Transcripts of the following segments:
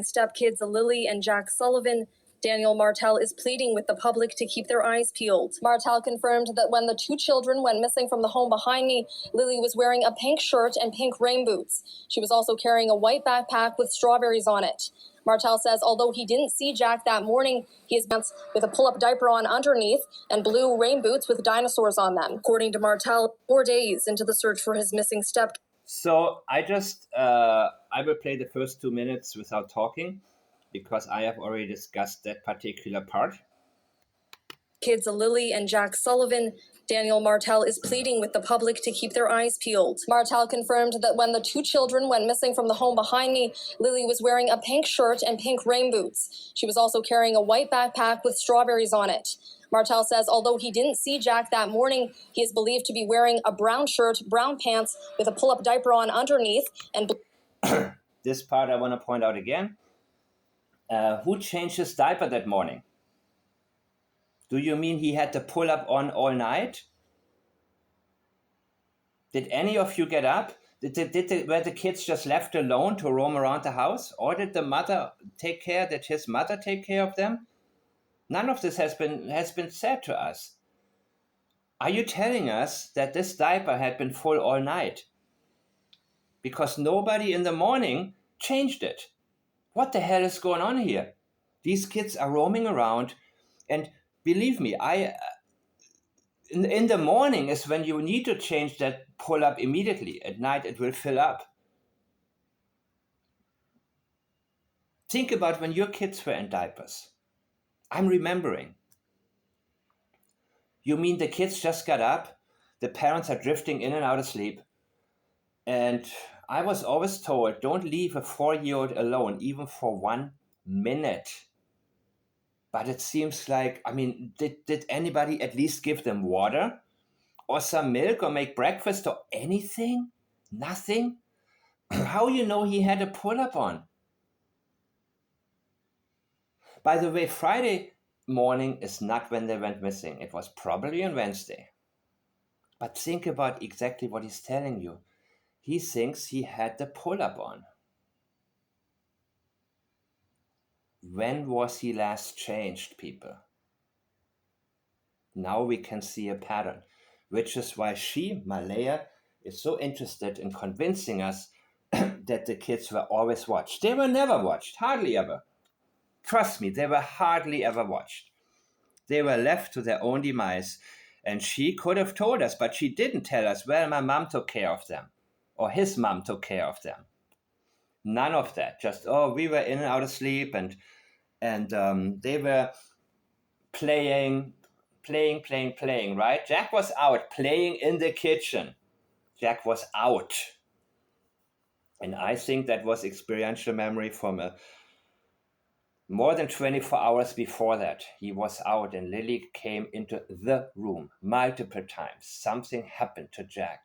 Stepkids Lily and Jack Sullivan, Daniel Martell is pleading with the public to keep their eyes peeled. Martell confirmed that when the two children went missing from the home behind me, Lily was wearing a pink shirt and pink rain boots. She was also carrying a white backpack with strawberries on it. Martell says although he didn't see Jack that morning, he is with a pull-up diaper on underneath and blue rain boots with dinosaurs on them. According to Martell, 4 days into the search for his missing step. So I will play the first 2 minutes without talking because I have already discussed that particular part. Kids Lily and Jack Sullivan, Daniel Martell is pleading with the public to keep their eyes peeled. Martell confirmed that when the two children went missing from the home behind me, Lily was wearing a pink shirt and pink rain boots. She was also carrying a white backpack with strawberries on it. Martell says although he didn't see Jack that morning, he is believed to be wearing a brown shirt, brown pants with a pull-up diaper on underneath. And this part I want to point out again. Who changed his diaper that morning? Do you mean he had the pull-up on all night? Did any of you get up? Were the kids just left alone to roam around the house? Or did the mother take care, did his mother take care of them? None of this has been said to us. Are you telling us that this diaper had been full all night? Because nobody in the morning changed it. What the hell is going on here? These kids are roaming around, and believe me, in the morning is when you need to change that pull-up immediately. At night it will fill up. Think about when your kids were in diapers. I'm remembering. You mean the kids just got up? The parents are drifting in and out of sleep. And I was always told, don't leave a 4-year-old alone, even for 1 minute. But it seems like, did anybody at least give them water? Or some milk or make breakfast or anything? Nothing? How you know he had a pull-up on? By the way, Friday morning is not when they went missing. It was probably on Wednesday. But think about exactly what he's telling you. He thinks he had the pull-up on. When was he last changed, people? Now we can see a pattern, which is why she, Malaya, is so interested in convincing us that the kids were always watched. They were never watched, hardly ever. Trust me, they were hardly ever watched. They were left to their own demise, and she could have told us, but she didn't tell us, well, my mom took care of them, or his mom took care of them. None of that. Just, we were in and out of sleep, and they were playing, right? Jack was out playing in the kitchen. Jack was out. And I think that was experiential memory from more than 24 hours before that. He was out and Lily came into the room multiple times. Something happened to Jack.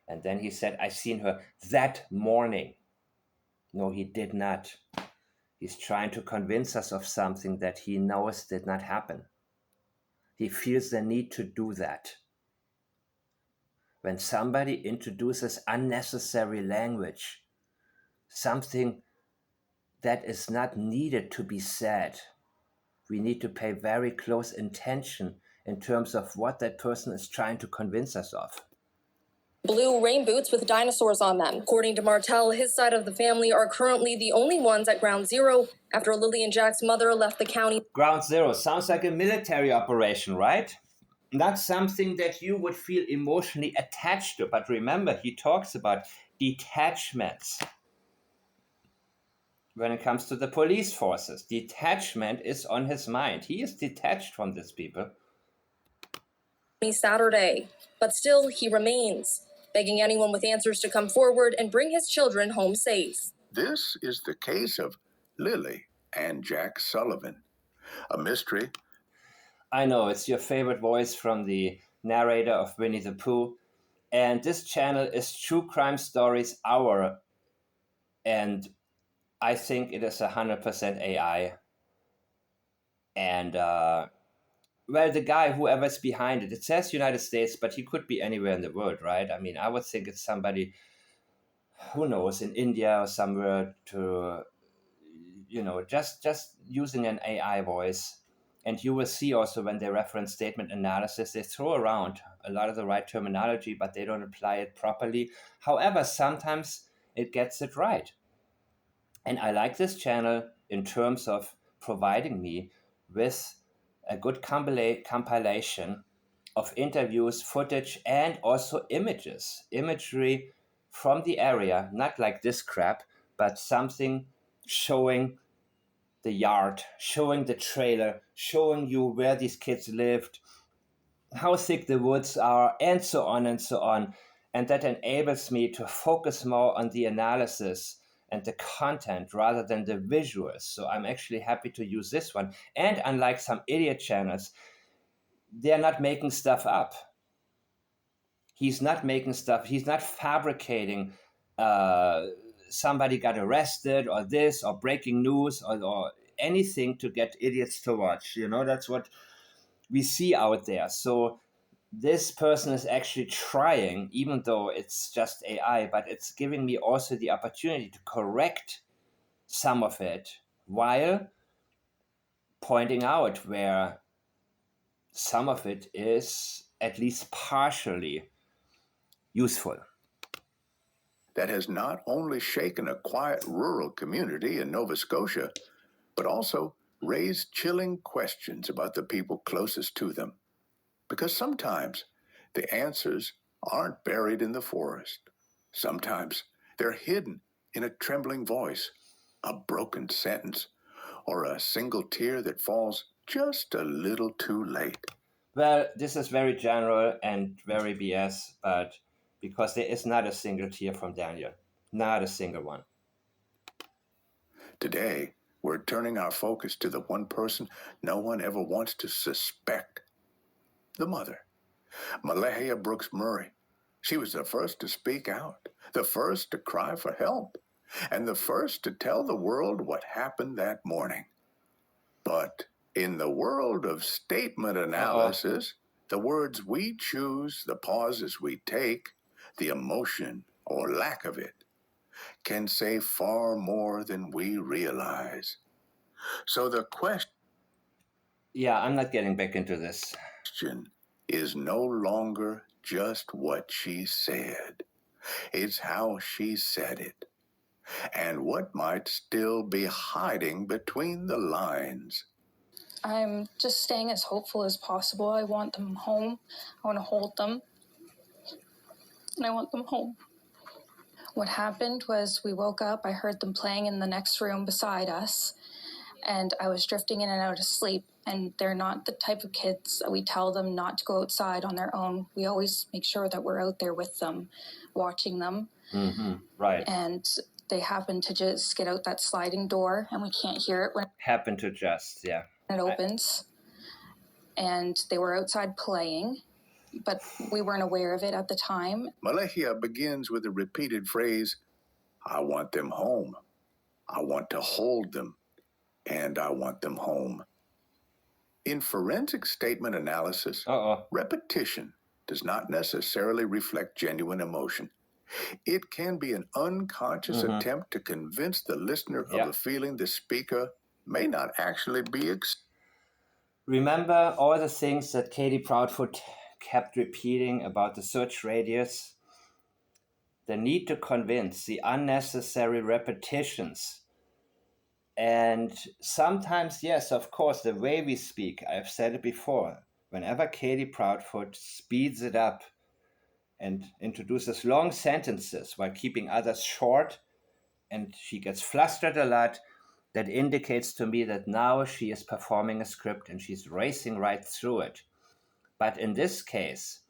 And then he said, I seen her that morning. No, he did not. He's trying to convince us of something that he knows did not happen. He feels the need to do that. When somebody introduces unnecessary language, something that is not needed to be said, we need to pay very close attention in terms of what that person is trying to convince us of. Blue rain boots with dinosaurs on them. According to Martell, his side of the family are currently the only ones at Ground Zero after Lily and Jack's mother left the county. Ground Zero sounds like a military operation, right? Not something that you would feel emotionally attached to. But remember, he talks about detachments. When it comes to the police forces, detachment is on his mind. He is detached from these people. Saturday, but still he remains, begging anyone with answers to come forward and bring his children home safe. This is the case of Lily and Jack Sullivan, a mystery. I know, it's your favorite voice from the narrator of Winnie the Pooh. And this channel is True Crime Stories Hour. And I think it is 100% AI. And, the guy, whoever's behind it, it says United States, but he could be anywhere in the world, right? I would think it's somebody, who knows, in India or somewhere to just using an AI voice. And you will see also when they reference statement analysis, they throw around a lot of the right terminology, but they don't apply it properly. However, sometimes it gets it right. And I like this channel in terms of providing me with a good compilation of interviews, footage, and also imagery from the area, not like this crap, but something showing the yard, showing the trailer, showing you where these kids lived, how thick the woods are, and so on and so on. And that enables me to focus more on the analysis and the content rather than the visuals. So I'm actually happy to use this one. And unlike some idiot channels, they're not making stuff up. He's not making stuff, he's not fabricating somebody got arrested or this or breaking news or anything to get idiots to watch. That's what we see out there. So this person is actually trying, even though it's just AI, but it's giving me also the opportunity to correct some of it while pointing out where some of it is at least partially useful. That has not only shaken a quiet rural community in Nova Scotia, but also raised chilling questions about the people closest to them. Because sometimes the answers aren't buried in the forest. Sometimes they're hidden in a trembling voice, a broken sentence, or a single tear that falls just a little too late. Well, this is very general and very BS, but because there is not a single tear from Daniel, not a single one. Today, we're turning our focus to the one person no one ever wants to suspect: the mother, Malahia Brooks Murray. She was the first to speak out, the first to cry for help, and the first to tell the world what happened that morning. But in the world of statement analysis, the words we choose, the pauses we take, the emotion or lack of it, can say far more than we realize. So the question I'm not getting back into this. Is no longer just what she said. It's how she said it, and what might still be hiding between the lines. I'm just staying as hopeful as possible. I want them home. I want to hold them. And I want them home. What happened was we woke up, I heard them playing in the next room beside us, and I was drifting in and out of sleep. And they're not the type of kids that we tell them not to go outside on their own. We always make sure that we're out there with them, watching them. Mm-hmm. Right. And they happen to just get out that sliding door, and we can't hear it when it opens. And they were outside playing, but we weren't aware of it at the time. Malahia begins with a repeated phrase: I want them home. I want to hold them. And I want them home. In forensic statement analysis, repetition does not necessarily reflect genuine emotion. It can be an unconscious attempt to convince the listener of a feeling the speaker may not actually be. Remember all the things that Katie Proudfoot kept repeating about the search radius? The need to convince, the unnecessary repetitions. And sometimes, yes, of course, the way we speak, I've said it before, whenever Katie Proudfoot speeds it up and introduces long sentences while keeping others short, and she gets flustered a lot, that indicates to me that now she is performing a script and she's racing right through it. But in this case,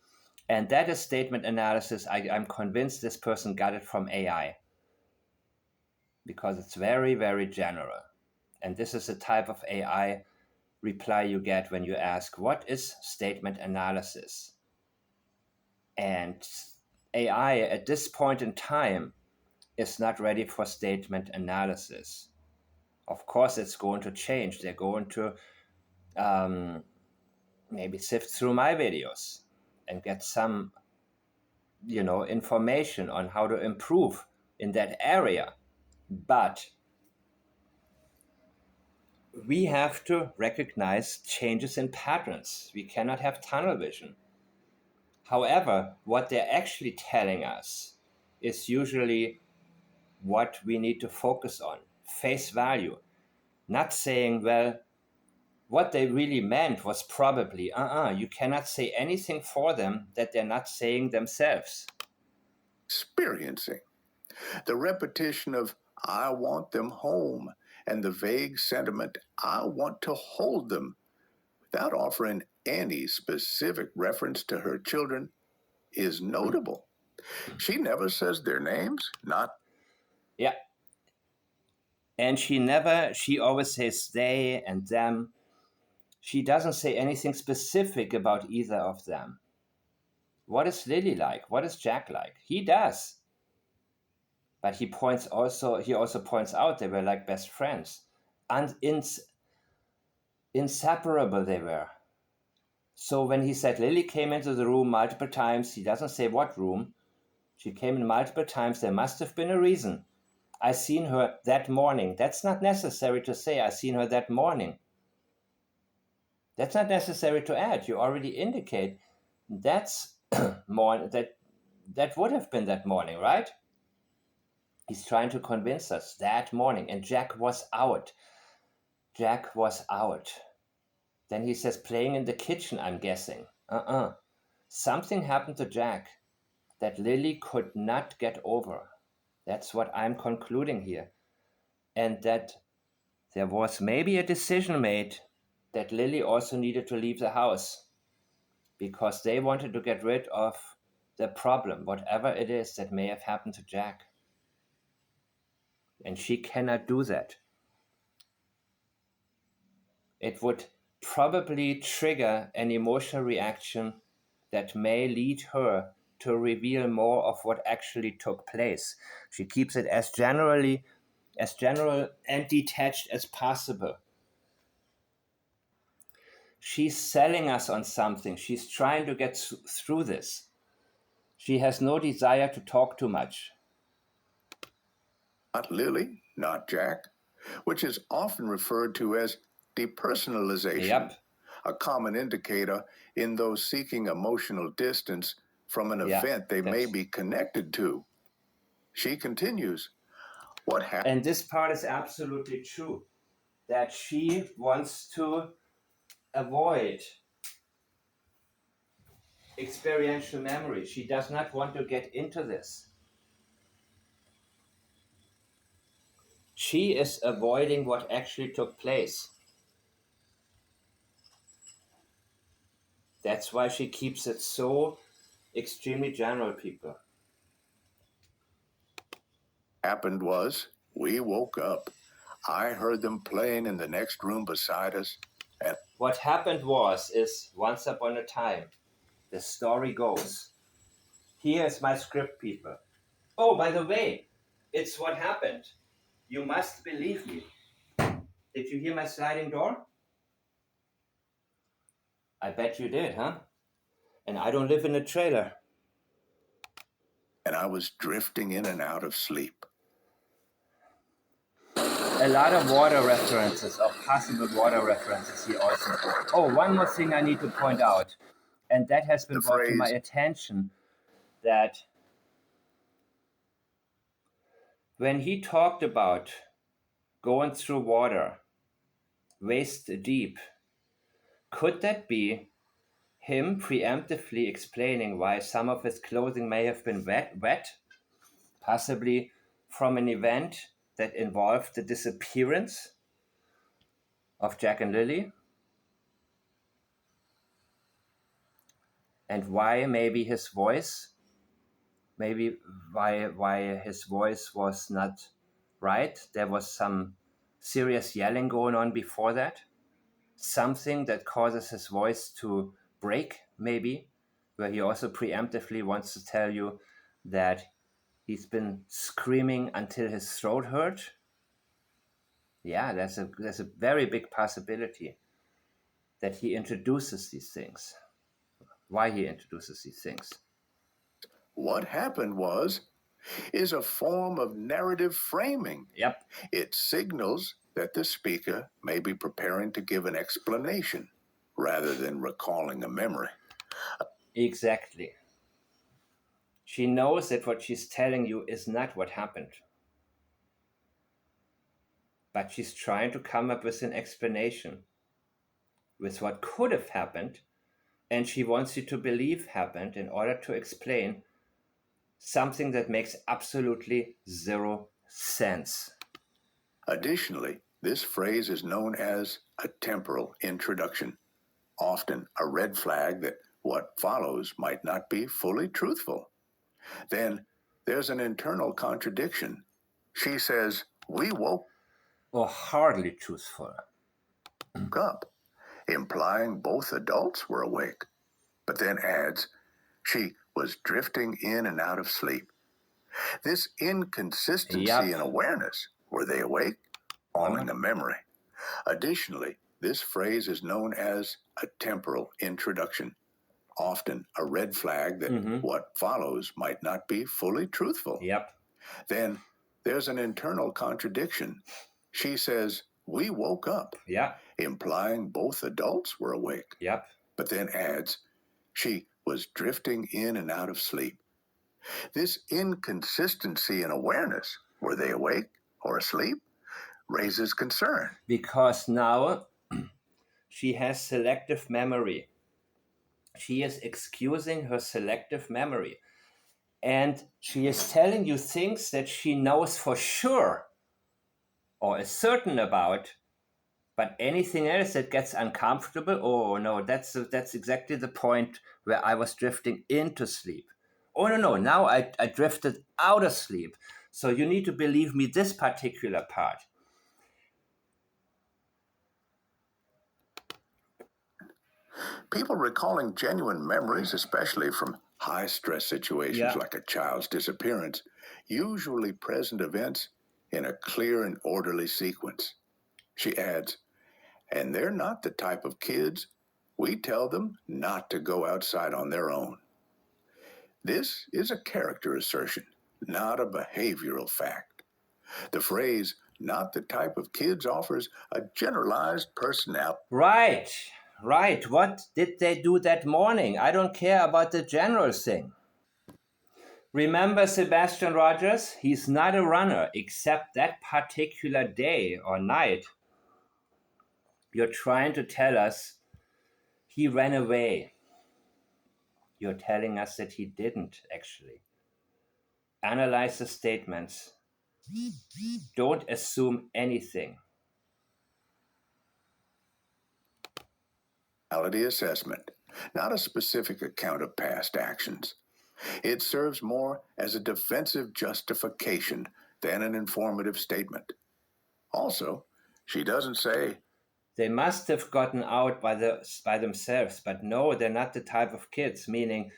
and that is statement analysis, I'm convinced this person got it from AI because it's very, very general. And this is the type of AI reply you get when you ask, what is statement analysis? And AI at this point in time is not ready for statement analysis. Of course, it's going to change. They're going to maybe sift through my videos and get some, information on how to improve in that area. But we have to recognize changes in patterns. We cannot have tunnel vision. However, what they're actually telling us is usually what we need to focus on, face value. Not saying, well, what they really meant was probably, you cannot say anything for them that they're not saying themselves. Experiencing. The repetition of, I want them home, and the vague sentiment, I want to hold them, without offering any specific reference to her children, is notable. She never says their names, not. Yeah. And she always says they and them. She doesn't say anything specific about either of them. What is Lily like? What is Jack like? He does. But he also points out they were like best friends. And inseparable they were. So when he said Lily came into the room multiple times, he doesn't say what room. She came in multiple times. There must have been a reason. I seen her that morning. That's not necessary to say I seen her that morning. That's not necessary to add. You already indicate that's that would have been that morning, right? He's trying to convince us that morning. And Jack was out. Jack was out. Then he says playing in the kitchen, I'm guessing. Something happened to Jack that Lily could not get over. That's what I'm concluding here. And that there was maybe a decision made that Lily also needed to leave the house because they wanted to get rid of the problem, whatever it is that may have happened to Jack. And she cannot do that. It would probably trigger an emotional reaction that may lead her to reveal more of what actually took place. She keeps it as general and detached as possible. She's selling us on something. She's trying to get through this. She has no desire to talk too much. Not Lily, not Jack, which is often referred to as depersonalization, Yep. a common indicator in those seeking emotional distance from an event they may be connected to. She continues, what happened? And this part is absolutely true, that she wants to avoid experiential memory. She does not want to get into this. She is avoiding what actually took place. That's why she keeps it so extremely general, people. Happened was, we woke up. I heard them playing in the next room beside us. And what happened is once upon a time, the story goes. Here's my script, people. Oh, by the way, it's what happened. You must believe me. Did you hear my sliding door? I bet you did, huh? And I don't live in a trailer. And I was drifting in and out of sleep. A lot of water references, of possible water references here also. Oh, one more thing I need to point out, and that has been brought to my attention, that when he talked about going through water, waist deep, could that be him preemptively explaining why some of his clothing may have been wet, possibly from an event that involved the disappearance of Jack and Lily? And why maybe his voice, why his voice was not right? There was some serious yelling going on before that. Something that causes his voice to break, maybe, where he also preemptively wants to tell you that he's been screaming until his throat hurt. Yeah, there's a very big possibility that he introduces these things. Why he introduces these things. What happened is a form of narrative framing. Yep. It signals that the speaker may be preparing to give an explanation rather than recalling a memory. Exactly. She knows that what she's telling you is not what happened. But she's trying to come up with an explanation with what could have happened, and she wants you to believe happened in order to explain something that makes absolutely zero sense. Additionally, this phrase is known as a temporal introduction, often a red flag that what follows might not be fully truthful. Then there's an internal contradiction. She says, "We woke Or hardly truthful. up," implying both adults were awake, but then adds, "She was drifting in and out of sleep." This inconsistency Yep. in awareness, were they awake? Calling a memory. Additionally, this phrase is known as a temporal introduction, often a red flag that what follows might not be fully truthful. Yep. Then there's an internal contradiction. She says, "We woke up," Yeah. implying both adults were awake, Yep. but then adds, "She was drifting in and out of sleep." This inconsistency in awareness, were they awake or asleep, raises concern. Because now she has selective memory. She is excusing her selective memory. And she is telling you things that she knows for sure or is certain about. But anything else that gets uncomfortable, oh no, that's exactly the point where I was drifting into sleep. Oh no, now I drifted out of sleep. So you need to believe me this particular part. People recalling genuine memories, especially from high-stress situations Yeah. like a child's disappearance, usually present events in a clear and orderly sequence. She adds, "And they're not the type of kids we tell them not to go outside on their own." This is a character assertion, not a behavioral fact. The phrase, "not the type of kids," offers a generalized personality. Right. What did they do that morning? I don't care about the general thing. Remember Sebastian Rogers? He's not a runner except that particular day or night. You're trying to tell us he ran away. You're telling us that he didn't, actually. Analyze the statements. Don't assume anything. Assessment, not a specific account of past actions. It serves more as a defensive justification than an informative statement. Also, she doesn't say, They must have gotten out by themselves, but no, they're not the type of kids, meaning,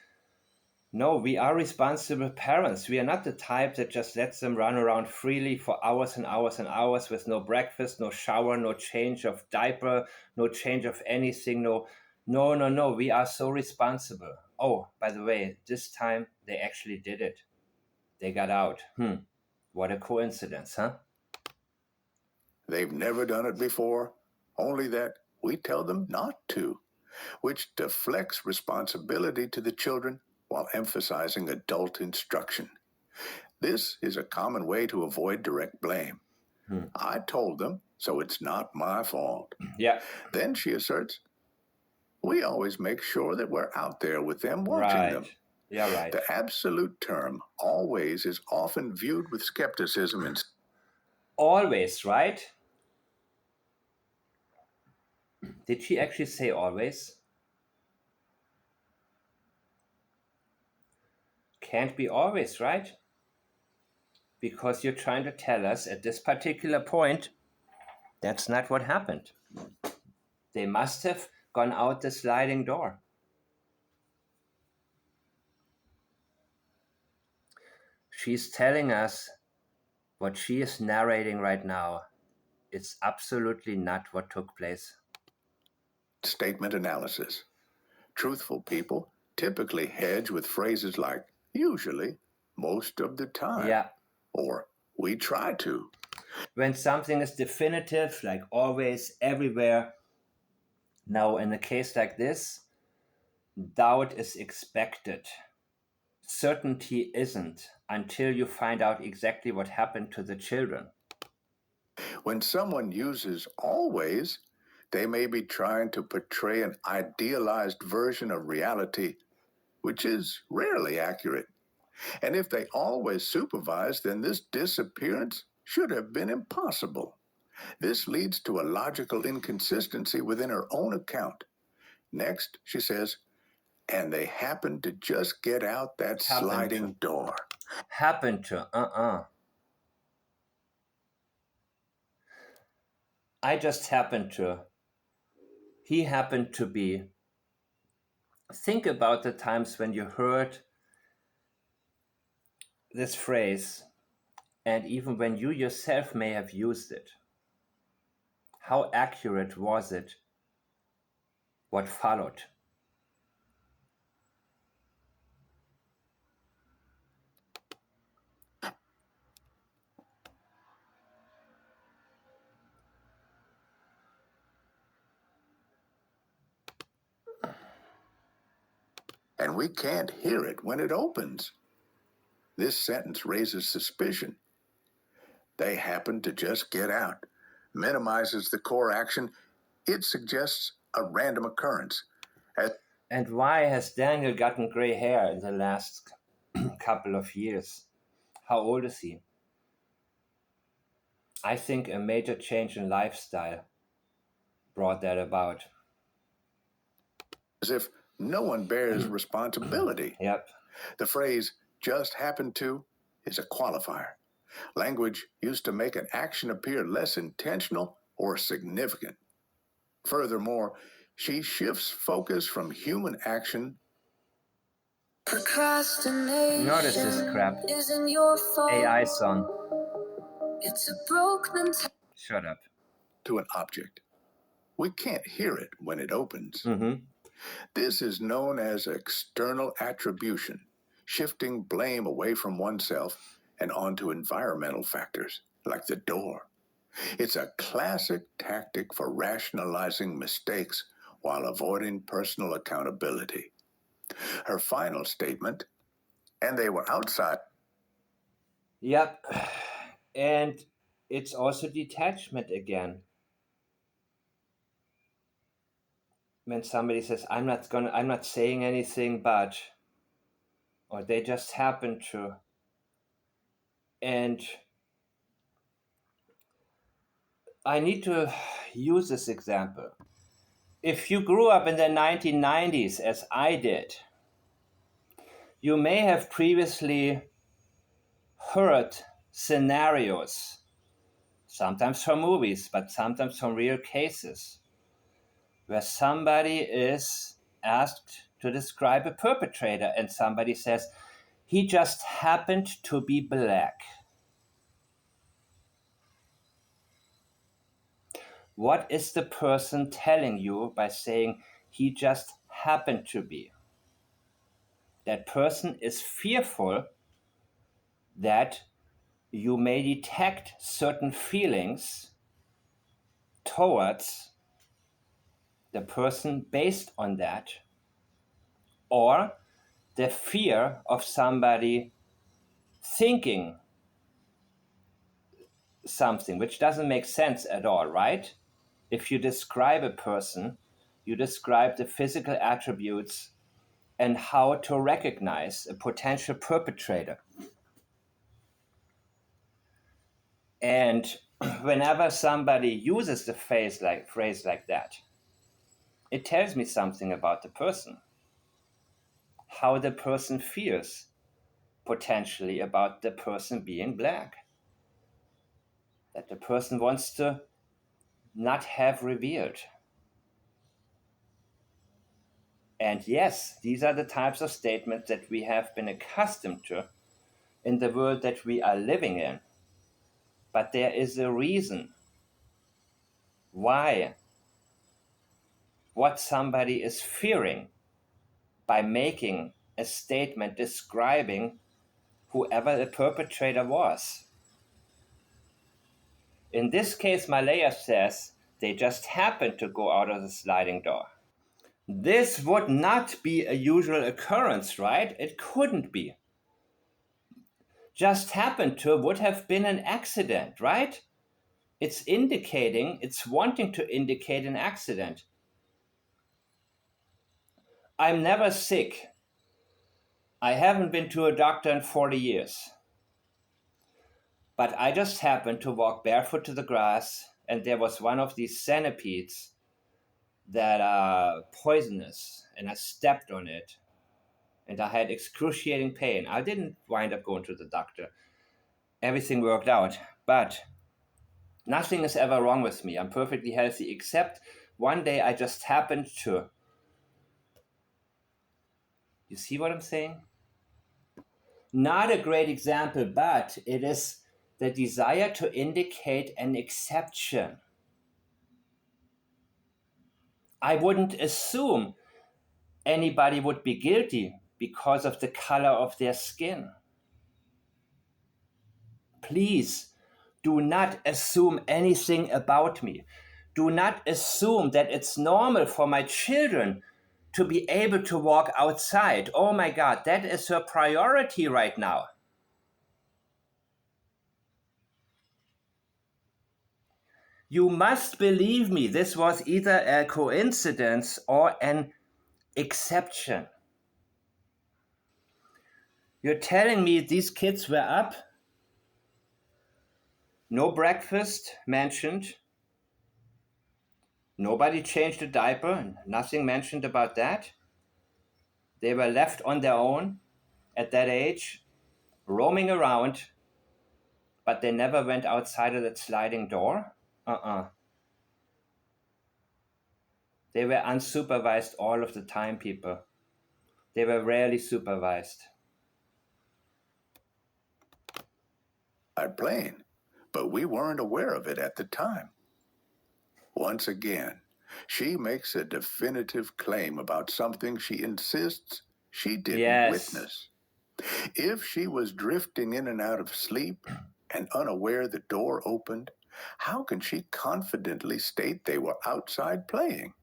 no, we are responsible parents. We are not the type that just lets them run around freely for hours and hours and hours with no breakfast, no shower, no change of diaper, no change of anything. No. We are so responsible. Oh, by the way, this time they actually did it. They got out. What a coincidence, huh? they've never done it before, only that we tell them not to, which deflects responsibility to the children while emphasizing adult instruction. This is a common way to avoid direct blame. I told them, so it's not my fault. Yeah. Then she asserts, we always make sure that we're out there with them watching them. Yeah, right. The absolute term always is often viewed with skepticism and Always, right? Did she actually say always? Can't be always, right? Because you're trying to tell us at this particular point, that's not what happened. They must have gone out the sliding door. She's telling us what she is narrating right now. It's absolutely not what took place. statement analysis. Truthful people typically hedge with phrases like, usually, most of the time, Yeah. or we try to. When something is definitive, like always, everywhere, now in a case like this, doubt is expected. Certainty isn't until you find out exactly what happened to the children. When someone uses always, they may be trying to portray an idealized version of reality, which is rarely accurate. And if they always supervise, then this disappearance should have been impossible. This leads to a logical inconsistency within her own account. Next, she says, and they happened to just get out that sliding door. Happened to, I just happened to. He happened to be. Think about the times when you heard this phrase, and even when you yourself may have used it. How accurate was it? What followed? And we can't hear it when it opens. This sentence raises suspicion. They happened to just get out. Minimizes the core action. It suggests a random occurrence. And why has Daniel gotten gray hair in the last couple of years? How old is he? I think a major change in lifestyle brought that about. As if no one bears responsibility. Yep. The phrase just happened to is a qualifier. Language used to make an action appear less intentional or significant. Furthermore, she shifts focus from human action. Procrastination. Notice this crap. Isn't your fault. AI song. It's a broken. Shut up. To an object. We can't hear it when it opens. Mm-hmm. This is known as external attribution, shifting blame away from oneself and onto environmental factors, like the door. It's a classic tactic for rationalizing mistakes while avoiding personal accountability. Her final statement, and they were outside. Yep. And it's also detachment again. When somebody says, I'm not saying anything, but, or they just happen to. And I need to use this example. If you grew up in the 1990s, as I did, you may have previously heard scenarios, sometimes from movies, but sometimes from real cases, where somebody is asked to describe a perpetrator and somebody says, he just happened to be black. What is the person telling you by saying he just happened to be? That person is fearful that you may detect certain feelings towards the person based on that, or the fear of somebody thinking something, which doesn't make sense at all, right? If you describe a person, you describe the physical attributes and how to recognize a potential perpetrator. And whenever somebody uses the phrase like that, it tells me something about the person, how the person feels potentially about the person being black, that the person wants to not have revealed. And yes, these are the types of statements that we have been accustomed to in the world that we are living in. But there is a reason why what somebody is fearing by making a statement describing whoever the perpetrator was. In this case, Malaya says they just happened to go out of the sliding door. This would not be a usual occurrence, right? It couldn't be. Just happened to would have been an accident, right? It's wanting to indicate an accident. I'm never sick. I haven't been to a doctor in 40 years. But I just happened to walk barefoot to the grass, and there was one of these centipedes that are poisonous, and I stepped on it, and I had excruciating pain. I didn't wind up going to the doctor. Everything worked out, but nothing is ever wrong with me. I'm perfectly healthy, except one day I just happened to. You see what I'm saying? Not a great example, but it is the desire to indicate an exception. I wouldn't assume anybody would be guilty because of the color of their skin. Please do not assume anything about me. Do not assume that it's normal for my children to be able to walk outside. Oh my God, that is her priority right now. You must believe me, this was either a coincidence or an exception. You're telling me these kids were up? No breakfast mentioned. Nobody changed a diaper. Nothing mentioned about that. They were left on their own at that age, roaming around, but they never went outside of that sliding door. They were unsupervised all of the time, people. They were rarely supervised. Plane, but we weren't aware of it at the time. Once again, she makes a definitive claim about something she insists she didn't witness. If she was drifting in and out of sleep and unaware the door opened, how can she confidently state they were outside playing?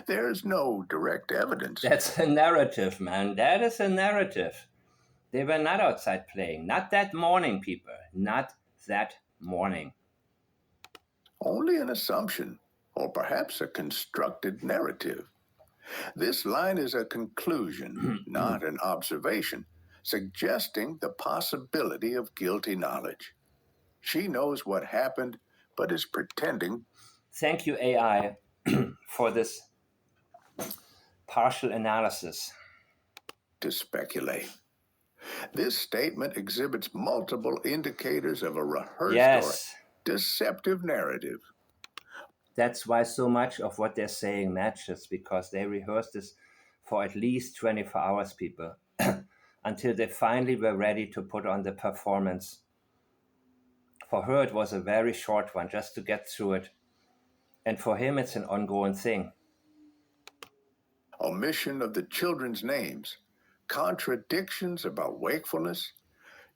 There's no direct evidence. That's a narrative, man. That is a narrative. They were not outside playing. Not that morning, people. Not that morning. Only an assumption, or perhaps a constructed narrative. This line is a conclusion, not an observation, suggesting the possibility of guilty knowledge. She knows what happened, but is pretending. Thank you, AI, for this partial analysis. To speculate. This statement exhibits multiple indicators of a rehearsed or deceptive narrative. That's why so much of what they're saying matches, because they rehearsed this for at least 24 hours, people, until they finally were ready to put on the performance. For her, it was a very short one, just to get through it. And for him, it's an ongoing thing. Omission of the children's names, contradictions about wakefulness,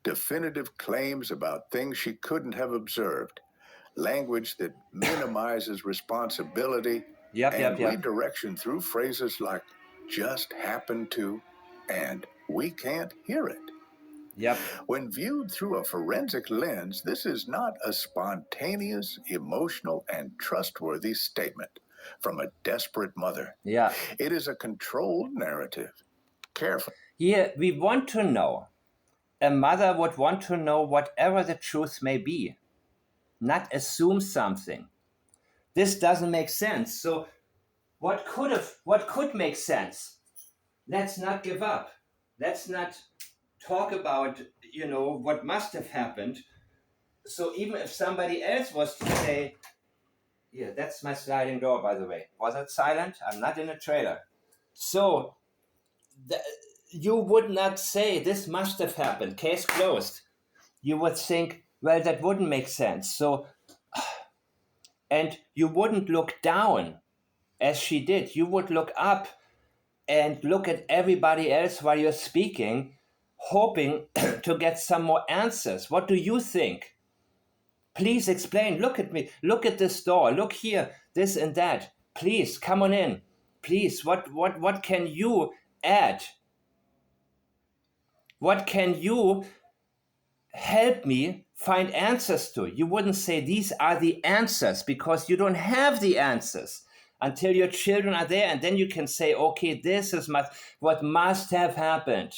definitive claims about things she couldn't have observed, language that minimizes responsibility, and redirection through phrases like just happened to and we can't hear it. When viewed through a forensic lens, this is not a spontaneous, emotional, and trustworthy statement from a desperate mother. It is a controlled narrative. Careful. Here, we want to know. A mother would want to know whatever the truth may be, not assume something. This doesn't make sense. So what could make sense? Let's not give up. Let's not talk about, what must have happened. So even if somebody else was to say, yeah, that's my sliding door, by the way. Was it silent? I'm not in a trailer. So you would not say this must have happened, case closed. You would think, well, that wouldn't make sense. So, and you wouldn't look down as she did. You would look up and look at everybody else while you're speaking, hoping to get some more answers. What do you think? Please explain. Look at me. Look at this door. Look here. This and that. Please come on in. Please, what can you add? What can you help me find answers to? You wouldn't say these are the answers because you don't have the answers until your children are there, and then you can say, okay, this is what must have happened.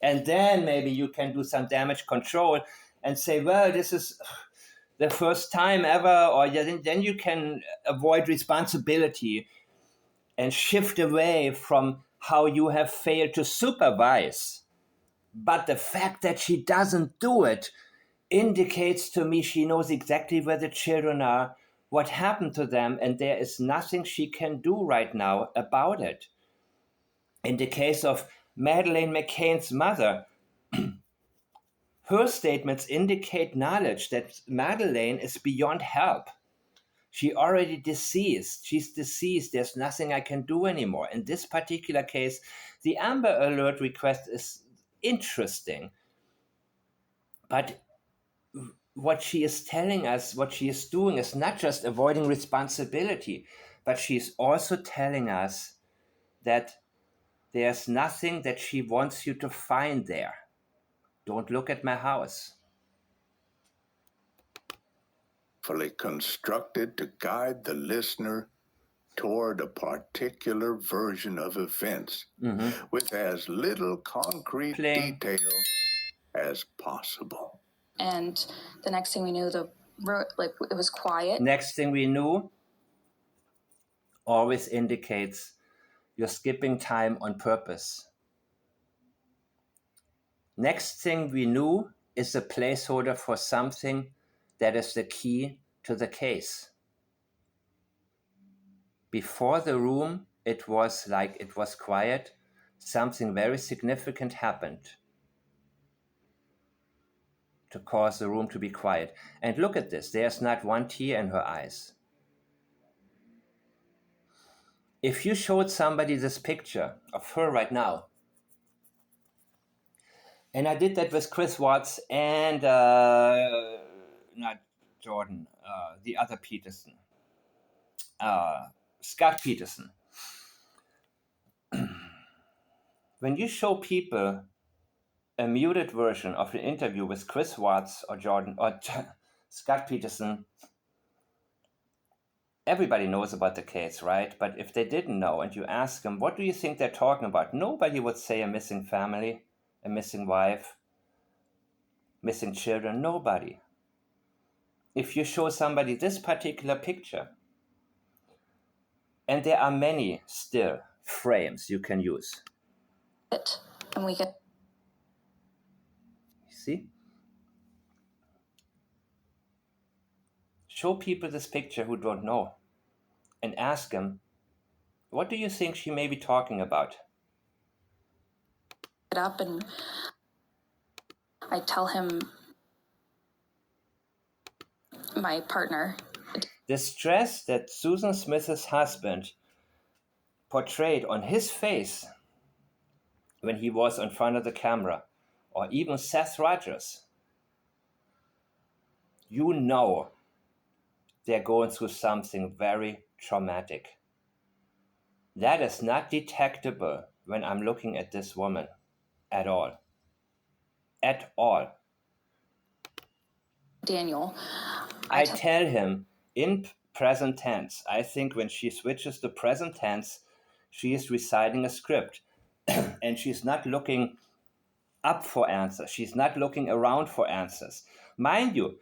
And then maybe you can do some damage control and say, well, this is the first time ever, or then you can avoid responsibility and shift away from how you have failed to supervise. But the fact that she doesn't do it indicates to me she knows exactly where the children are, what happened to them, and there is nothing she can do right now about it. In the case of Madeleine McCann's mother, her statements indicate knowledge that Madeleine is beyond help. She already deceased. She's deceased. There's nothing I can do anymore. In this particular case, the Amber Alert request is interesting. But what she is telling us, what she is doing is not just avoiding responsibility, but she's also telling us that there's nothing that she wants you to find there. Don't look at my house. Constructed to guide the listener toward a particular version of events with as little concrete detail as possible. And the next thing we knew, it was quiet. Next thing we knew always indicates you're skipping time on purpose. Next thing we knew is a placeholder for something that is the key to the case. Before the room, it was quiet. Something very significant happened to cause the room to be quiet. And look at this. There's not one tear in her eyes. If you showed somebody this picture of her right now, and I did that with Chris Watts and not Jordan, the other Peterson, Scott Peterson. When you show people a muted version of an interview with Chris Watts or Jordan or Scott Peterson, everybody knows about the case, right? But if they didn't know and you ask them, what do you think they're talking about? Nobody would say a missing family, a missing wife, missing children, nobody. If you show somebody this particular picture, and there are many still frames you can use. And we get. See? Show people this picture who don't know and ask them, what do you think she may be talking about? Up and I tell him, my partner. The stress that Susan Smith's husband portrayed on his face when he was in front of the camera, or even Seth Rogers, you know they're going through something very traumatic. That is not detectable when I'm looking at this woman at all. At all. Daniel. I tell him in present tense. I think when she switches to present tense, she is reciting a script and she's not looking up for answers. She's not looking around for answers. Mind you,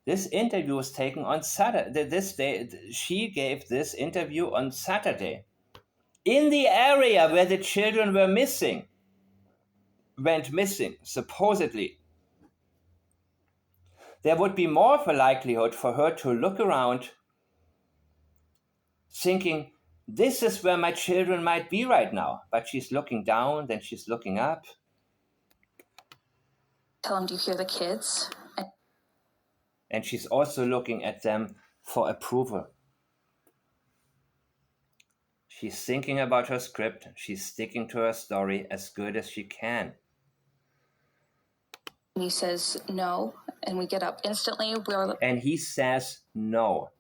this interview was taken on Saturday. This day, she gave this interview on Saturday in the area where the children were missing, went missing, supposedly. There would be more of a likelihood for her to look around thinking, this is where my children might be right now. But she's looking down, then she's looking up. Tell him, do you hear the kids? And she's also looking at them for approval. She's thinking about her script. She's sticking to her story as good as she can. And he says no, and we get up instantly. And he says no.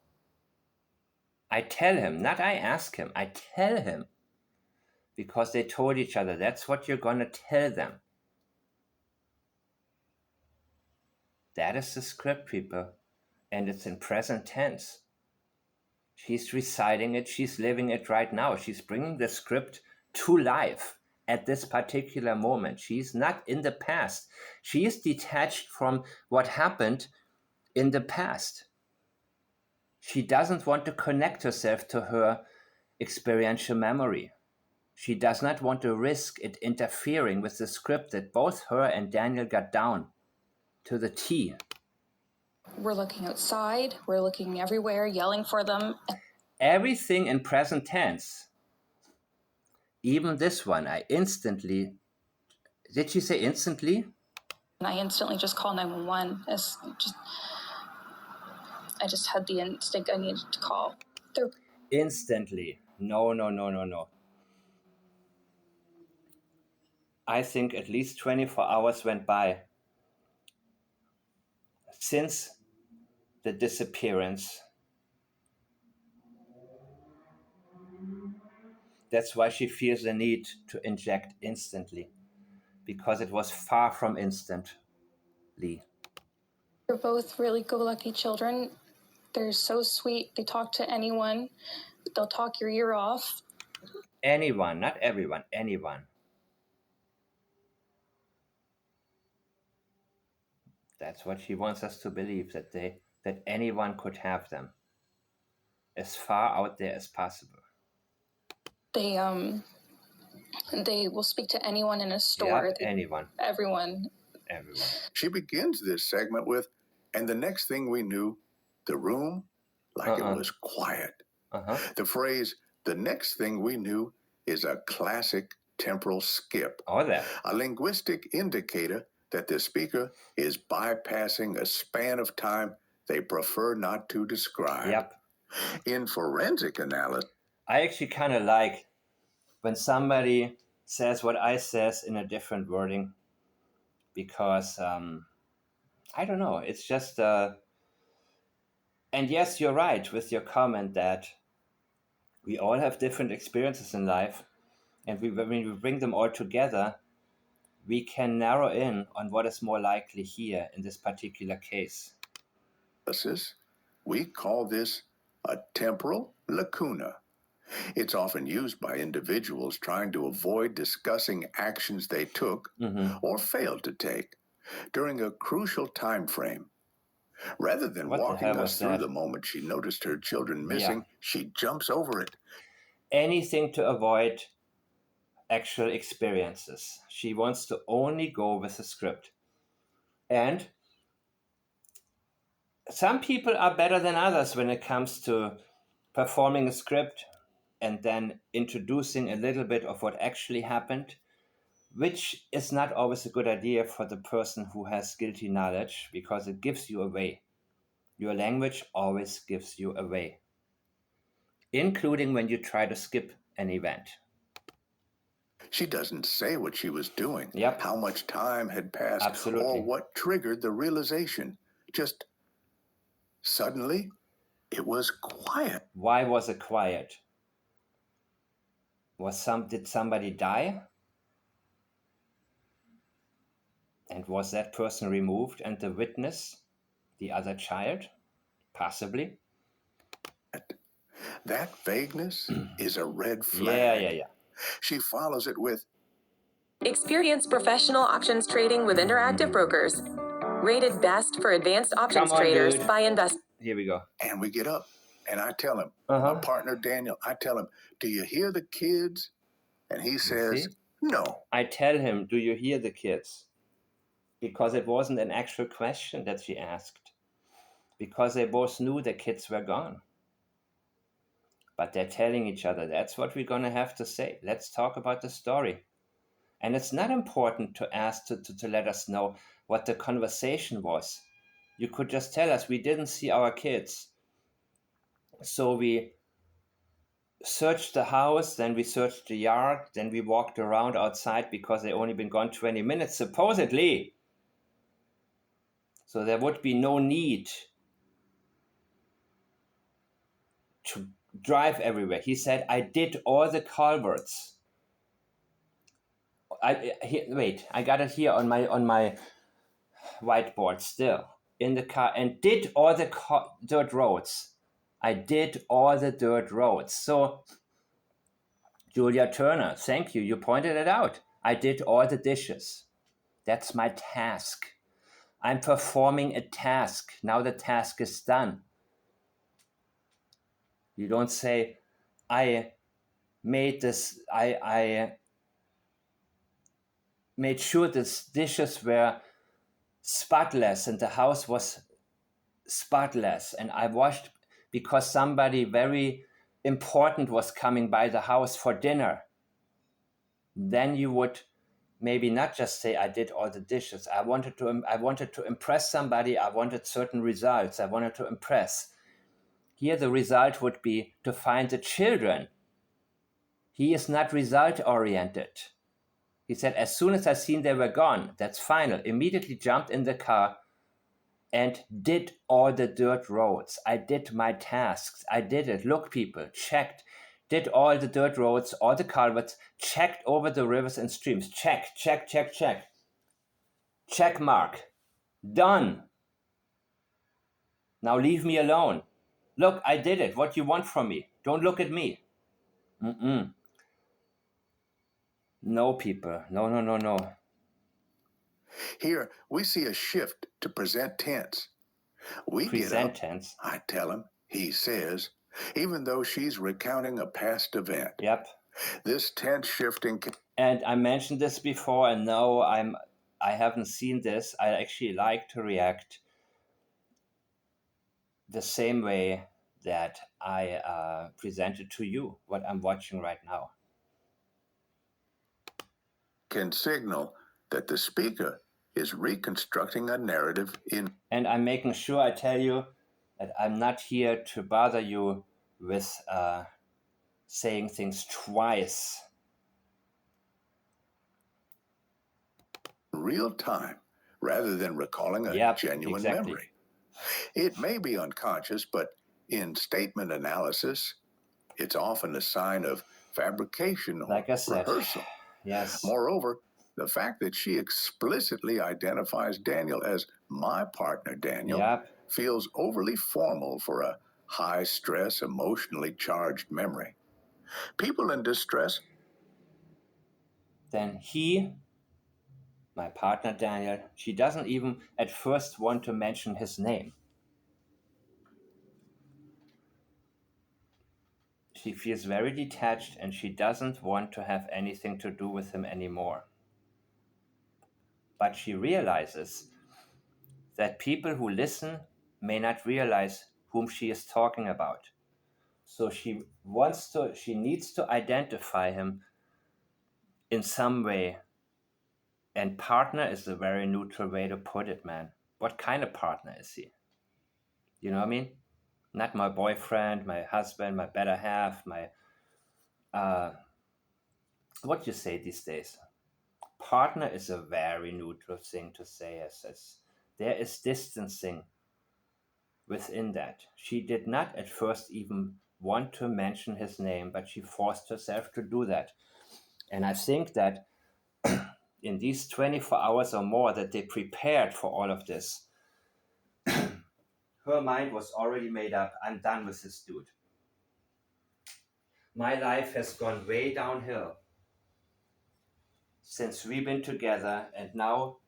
I tell him, not I ask him, I tell him. Because they told each other, that's what you're going to tell them. That is the script, people. And it's in present tense. She's reciting it, she's living it right now. She's bringing the script to life at this particular moment. She's not in the past. She is detached from what happened in the past. She doesn't want to connect herself to her experiential memory. She does not want to risk it interfering with the script that both her and Daniel got down to the T. We're looking outside, we're looking everywhere, yelling for them. Everything in present tense. Even this one, I instantly... Did she say instantly? And I instantly just call 911. I just had the instinct I needed to call. Instantly. No. I think at least 24 hours went by since the disappearance. That's why she feels the need to inject instantly, because it was far from instantly. They're both really go-lucky children. They're so sweet. They talk to anyone. They'll talk your ear off. Anyone, not everyone, anyone. That's what she wants us to believe, that anyone could have them. As far out there as possible. They will speak to anyone in a store. Yep, anyone. Everyone. She begins this segment with, and the next thing we knew, the room, like it was quiet. The phrase, the next thing we knew, is a classic temporal skip. A linguistic indicator that the speaker is bypassing a span of time they prefer not to describe. Yep. In forensic analysis, I actually kind of like when somebody says what I says in a different wording, because I don't know, it's just and yes, you're right with your comment that we all have different experiences in life, and when we bring them all together, we can narrow in on what is more likely here in this particular case. We call this a temporal lacuna. It's often used by individuals trying to avoid discussing actions they took or failed to take during a crucial time frame. Rather than walking us through the moment she noticed her children missing, she jumps over it. Anything to avoid actual experiences. She wants to only go with the script. And some people are better than others when it comes to performing a script and then introducing a little bit of what actually happened, which is not always a good idea for the person who has guilty knowledge, because it gives you away. Your language always gives you away, including when you try to skip an event. She doesn't say what she was doing, how much time had passed, or what triggered the realization. Just suddenly, it was quiet. Why was it quiet? Did somebody die? And was that person removed and the witness the other child? Possibly. That vagueness is a red flag. Yeah. She follows it with, experience professional options trading with Interactive Brokers. Rated best for advanced options traders by Invest. Here we go. And we get up, and I tell him, my partner Daniel, I tell him, do you hear the kids? And he says, no. I tell him, do you hear the kids? Because it wasn't an actual question that she asked. Because they both knew the kids were gone. But they're telling each other, that's what we're going to have to say. Let's talk about the story. And it's not important to ask to let us know what the conversation was. You could just tell us, we didn't see our kids. So we searched the house, then we searched the yard, then we walked around outside because they only been gone 20 minutes, supposedly. So there would be no need to drive everywhere. He said, I did all the culverts. I got it here on my whiteboard still in the car, and did all the dirt roads. I did all the dirt roads. So, Julia Turner, thank you. You pointed it out. I did all the dishes. That's my task. I'm performing a task. Now the task is done. You don't say, I made this, I made sure the dishes were spotless and the house was spotless, and I washed because somebody very important was coming by the house for dinner. Then you would maybe not just say, I did all the dishes. I wanted to impress somebody. I wanted certain results. I wanted to impress. Here the result would be to find the children. He is not result oriented. He said, as soon as I seen they were gone, that's final. Immediately jumped in the car and did all the dirt roads. I did my tasks. I did it. Look, people, checked. Did all the dirt roads, all the culverts, checked over the rivers and streams. Check. Check mark. Done. Now leave me alone. Look, I did it. What you want from me? Don't look at me. No, people. No. Here, we see a shift to present tense. We Present get up, tense. I tell him, he says, even though she's recounting a past event. Yep. This tense shifting... And I mentioned this before, and now I haven't seen this. I actually like to react the same way that I presented to you what I'm watching right now. Can signal that the speaker is reconstructing a narrative in... And I'm making sure I tell you that I'm not here to bother you with saying things twice. real time, rather than recalling a genuine memory. It may be unconscious, but in statement analysis, it's often a sign of fabrication or like I said, rehearsal. Yes. Moreover, the fact that she explicitly identifies Daniel as my partner, Daniel, feels overly formal for a high-stress, emotionally charged memory. People in distress... Then he, my partner Daniel, she doesn't even at first want to mention his name. She feels very detached and she doesn't want to have anything to do with him anymore. But she realizes that people who listen may not realize whom she is talking about. So she needs to identify him in some way. And partner is a very neutral way to put it, man. What kind of partner is he? You know what I mean? Not my boyfriend, my husband, my better half, my what you say these days? Partner is a very neutral thing to say. As there is distancing within that. She did not at first even want to mention his name, but she forced herself to do that. And I think that in these 24 hours or more that they prepared for all of this, her mind was already made up. I'm done with this dude. My life has gone way downhill since we've been together, and now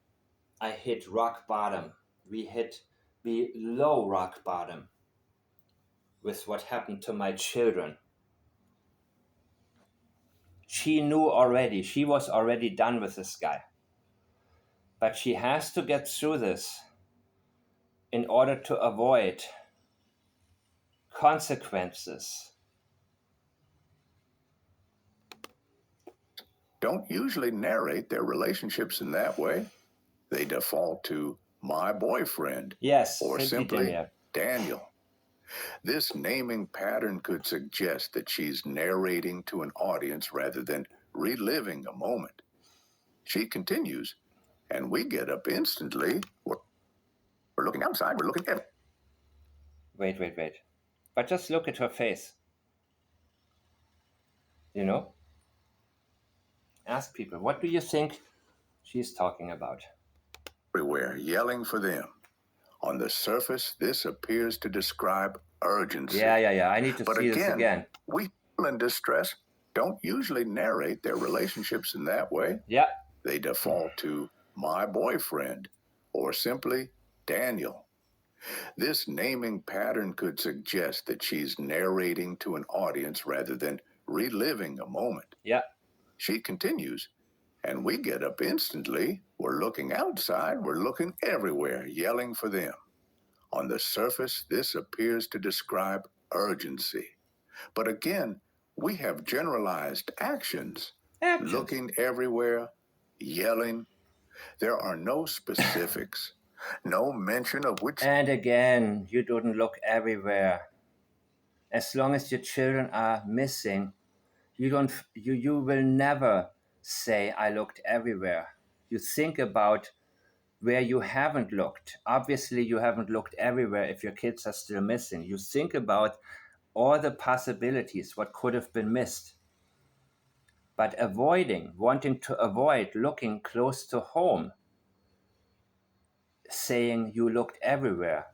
I hit rock bottom. We hit below rock bottom with what happened to my children. She knew already. She was already done with this guy. But she has to get through this in order to avoid consequences. Don't usually narrate their relationships in that way. They default to my boyfriend. Yes, or simply Daniel. This naming pattern could suggest that she's narrating to an audience rather than reliving a moment. She continues, and we get up instantly. we're looking outside, we're looking everywhere. Wait. But just look at her face. You know? Ask people, what do you think she's talking about? Everywhere, yelling for them. On the surface, this appears to describe urgency. Yeah. I need to But see this again. we people in distress don't usually narrate their relationships in that way. Yeah. They default to my boyfriend or simply Daniel. This naming pattern could suggest that she's narrating to an audience rather than reliving a moment. Yeah. She continues, and we get up instantly. We're looking outside, we're looking everywhere, yelling for them. On the surface, this appears to describe urgency. But again, we have generalized actions. Looking everywhere, yelling. There are no specifics, no mention of which. And again, you don't look everywhere. As long as your children are missing, you will never say I looked everywhere. You think about where you haven't looked. Obviously, you haven't looked everywhere if your kids are still missing. You think about all the possibilities, what could have been missed. But wanting to avoid looking close to home, saying you looked everywhere,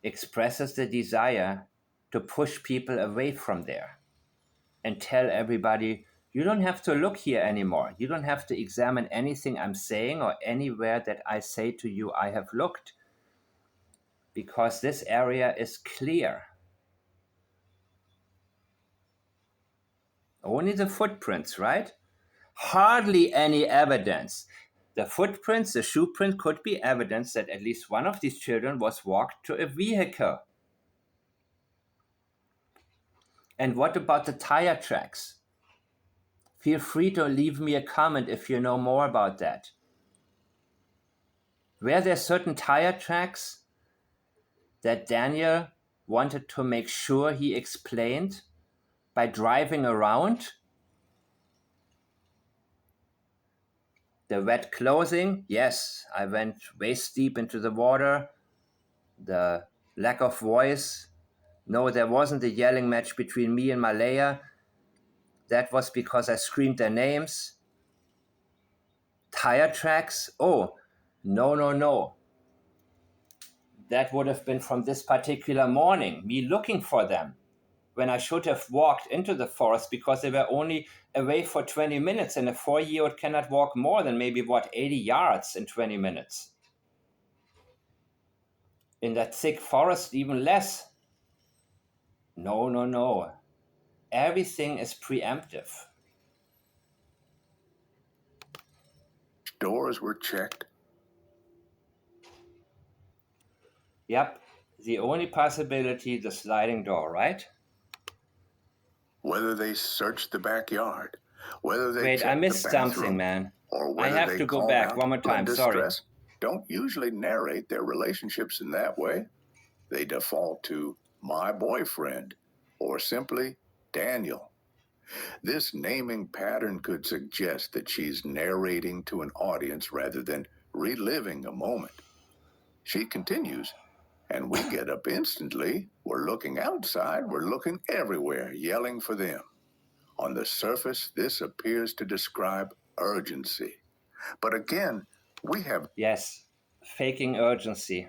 expresses the desire to push people away from there and tell everybody, you don't have to look here anymore. You don't have to examine anything I'm saying or anywhere that I say to you I have looked, because this area is clear. Only the footprints, right? Hardly any evidence. The footprints, the shoe print could be evidence that at least one of these children was walked to a vehicle. And what about the tire tracks? Feel free to leave me a comment if you know more about that. Were there certain tire tracks that Daniel wanted to make sure he explained by driving around? The wet clothing, yes, I went waist deep into the water. The lack of voice, no, there wasn't a yelling match between me and Malaya. That was because I screamed their names. Tire tracks, oh, no. That would have been from this particular morning, me looking for them, when I should have walked into the forest because they were only away for 20 minutes, and a 4-year-old cannot walk more than maybe, 80 yards in 20 minutes. In that thick forest, even less. No. Everything is preemptive. Doors were checked. Yep, the only possibility, the sliding door, right? Whether they searched the backyard, whether they Wait, checked I missed the bathroom, something, man. or I whether have they to go called back out one more people in time, sorry. distress, don't usually narrate their relationships in that way. They default to my boyfriend or simply Daniel. This naming pattern could suggest that she's narrating to an audience rather than reliving a moment. She continues, and we get up instantly. We're looking outside, we're looking everywhere, yelling for them. On the surface, this appears to describe urgency. But again, we have Yes, faking urgency.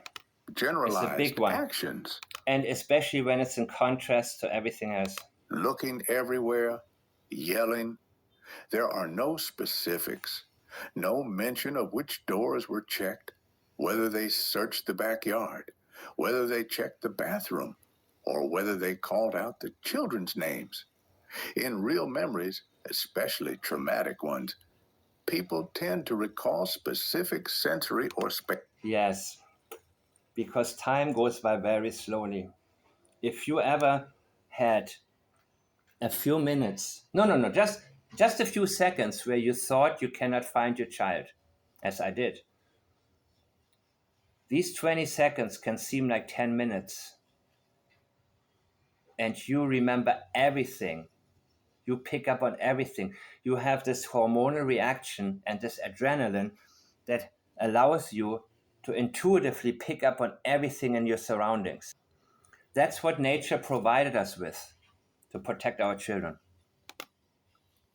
generalized big one. actions. And especially when it's in contrast to everything else. Looking everywhere, yelling. There are no specifics, no mention of which doors were checked, whether they searched the backyard, whether they checked the bathroom, or whether they called out the children's names. In real memories, especially traumatic ones, people tend to recall specific sensory or Yes, because time goes by very slowly. If you ever had a few minutes, no, just a few seconds where you thought you cannot find your child, as I did. These 20 seconds can seem like 10 minutes. And you remember everything. You pick up on everything. You have this hormonal reaction and this adrenaline that allows you to intuitively pick up on everything in your surroundings. That's what nature provided us with to protect our children.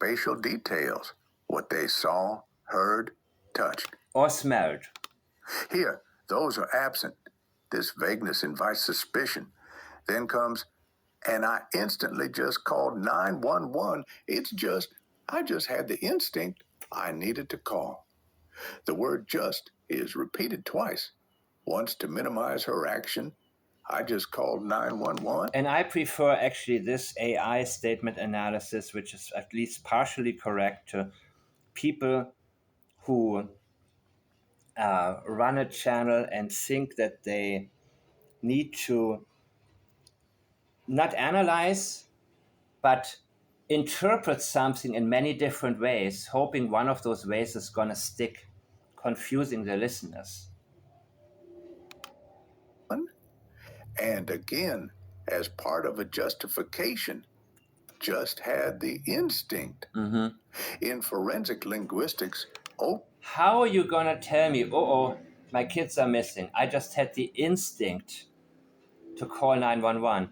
Facial details, what they saw, heard, touched. Or smelled. Here, those are absent. This vagueness invites suspicion. Then comes, and I instantly just called 911. I just had the instinct I needed to call. The word just is repeated twice. Once to minimize her action, I just called 911. And I prefer actually this AI statement analysis, which is at least partially correct, to people who run a channel and think that they need to not analyze, but interpret something in many different ways, hoping one of those ways is going to stick, confusing the listeners. And again, as part of a justification, just had the instinct. Mm-hmm. In forensic linguistics, how are you going to tell me, my kids are missing? I just had the instinct to call 911.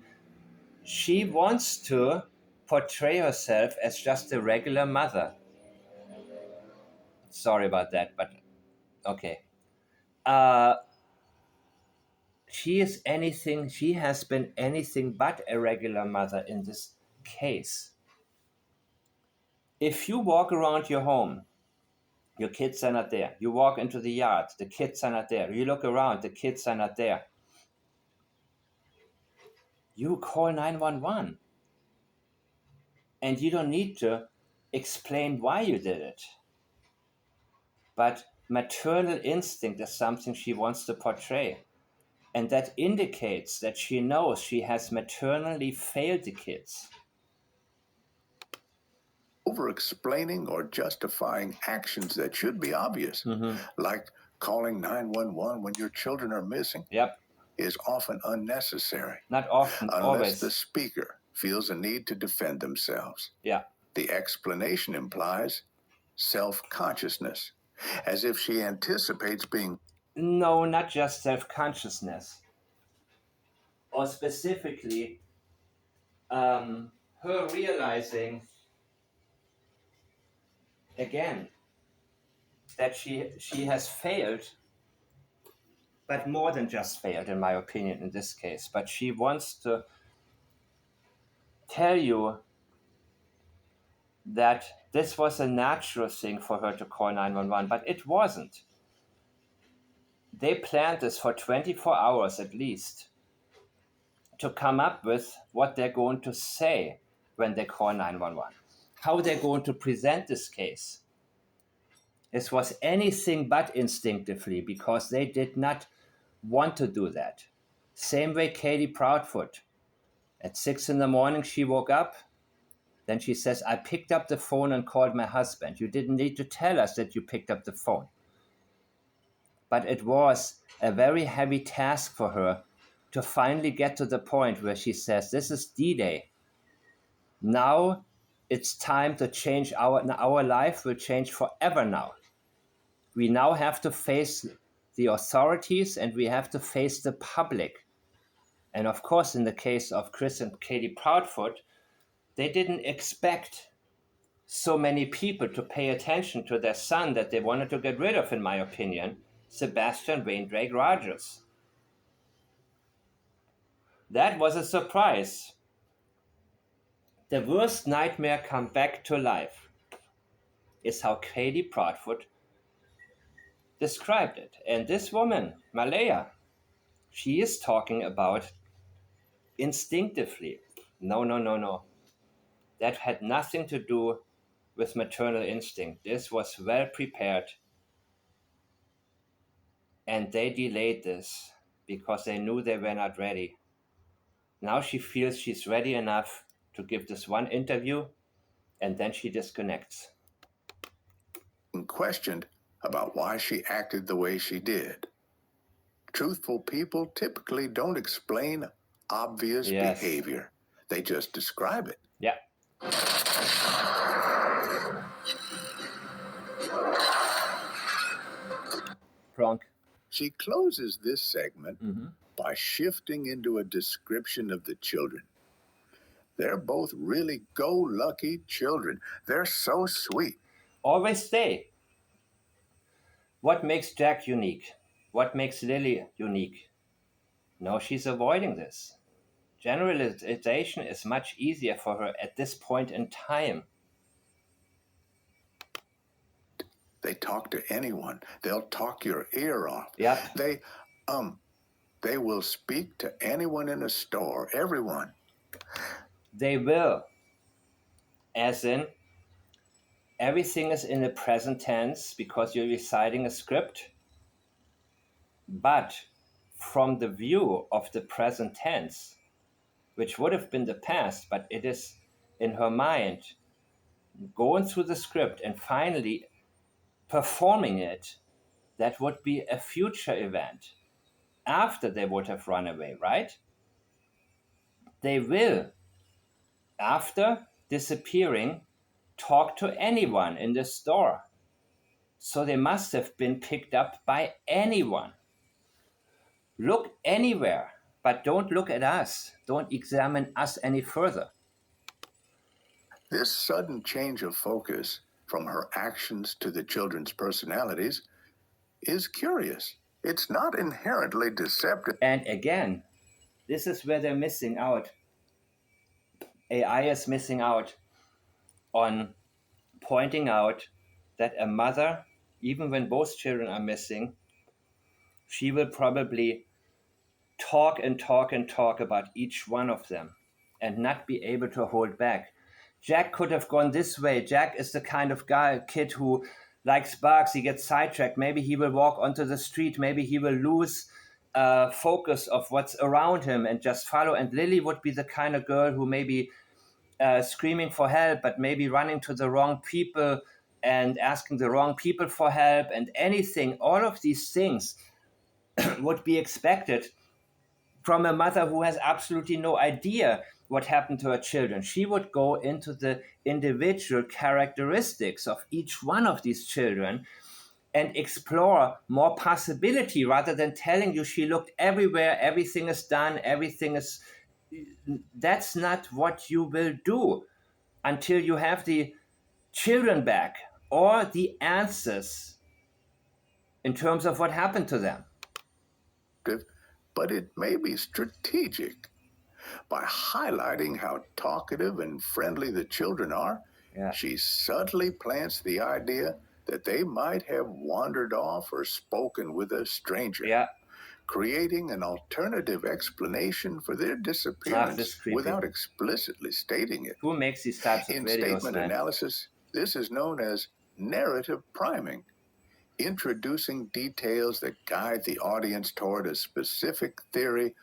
She wants to portray herself as just a regular mother. Sorry about that, but okay. She has been anything but a regular mother in this case. If you walk around your home, your kids are not there. You walk into the yard, the kids are not there. You look around, the kids are not there. You call 911. And you don't need to explain why you did it. But maternal instinct is something she wants to portray. And that indicates that she knows she has maternally failed the kids. Over-explaining or justifying actions that should be obvious, like calling 911 when your children are missing, is often unnecessary. Not often, unless always. The speaker feels a need to defend themselves. Yeah. The explanation implies self-consciousness, as if she anticipates being... No, not just self-consciousness. Or specifically, her realizing, again, that she has failed, but more than just failed, in my opinion, in this case. But she wants to tell you that this was a natural thing for her to call 911, but it wasn't. They planned this for 24 hours at least to come up with what they're going to say when they call 911, how they're going to present this case. This was anything but instinctively, because they did not want to do that. Same way Katie Proudfoot. At 6 a.m, she woke up. Then she says, I picked up the phone and called my husband. You didn't need to tell us that you picked up the phone. But it was a very heavy task for her to finally get to the point where she says, this is D-Day. Now it's time to change. Our life will change forever now. We now have to face the authorities and we have to face the public. And of course, in the case of Chris and Katie Proudfoot, they didn't expect so many people to pay attention to their son that they wanted to get rid of, in my opinion, Sebastian Wayne Drake Rogers. That was a surprise. The worst nightmare come back to life is how Katie Proudfoot described it. And this woman, Malaya, she is talking about instinctively. No. That had nothing to do with maternal instinct. This was well prepared. And they delayed this because they knew they were not ready. Now she feels she's ready enough to give this one interview, and then she disconnects. Questioned about why she acted the way she did. Truthful people typically don't explain obvious behavior. They just describe it. Yeah. Wrong. She closes this segment by shifting into a description of the children. They're both really go-lucky children. They're so sweet. Always stay. What makes Jack unique? What makes Lily unique? No, she's avoiding this. Generalization is much easier for her at this point in time. They talk to anyone. They'll talk your ear off. Yep. They will speak to anyone in a store, everyone. They will. As in, everything is in the present tense because you're reciting a script. But from the view of the present tense, which would have been the past, but it is in her mind, going through the script and finally performing it, that would be a future event after they would have run away, right? They will, after disappearing, talk to anyone in the store. So they must have been picked up by anyone. Look anywhere, but don't look at us. Don't examine us any further. This sudden change of focus from her actions to the children's personalities is curious. It's not inherently deceptive. And again, this is where they're missing out. AI is missing out on pointing out that a mother, even when both children are missing, she will probably talk and talk and talk about each one of them and not be able to hold back. Jack could have gone this way. Jack is the kind of kid who likes bugs. He gets sidetracked. Maybe he will walk onto the street. Maybe he will lose focus of what's around him and just follow. And Lily would be the kind of girl who maybe screaming for help, but maybe running to the wrong people and asking the wrong people for help and anything. All of these things would be expected from a mother who has absolutely no idea what happened to her children. She would go into the individual characteristics of each one of these children and explore more possibility rather than telling you she looked everywhere, everything is done, everything is... That's not what you will do until you have the children back or the answers in terms of what happened to them. But it may be strategic. By highlighting how talkative and friendly the children are, she subtly plants the idea that they might have wandered off or spoken with a stranger, creating an alternative explanation for their disappearance without explicitly stating it. Who makes these types of videos, In statement analysis, this is known as narrative priming, introducing details that guide the audience toward a specific theory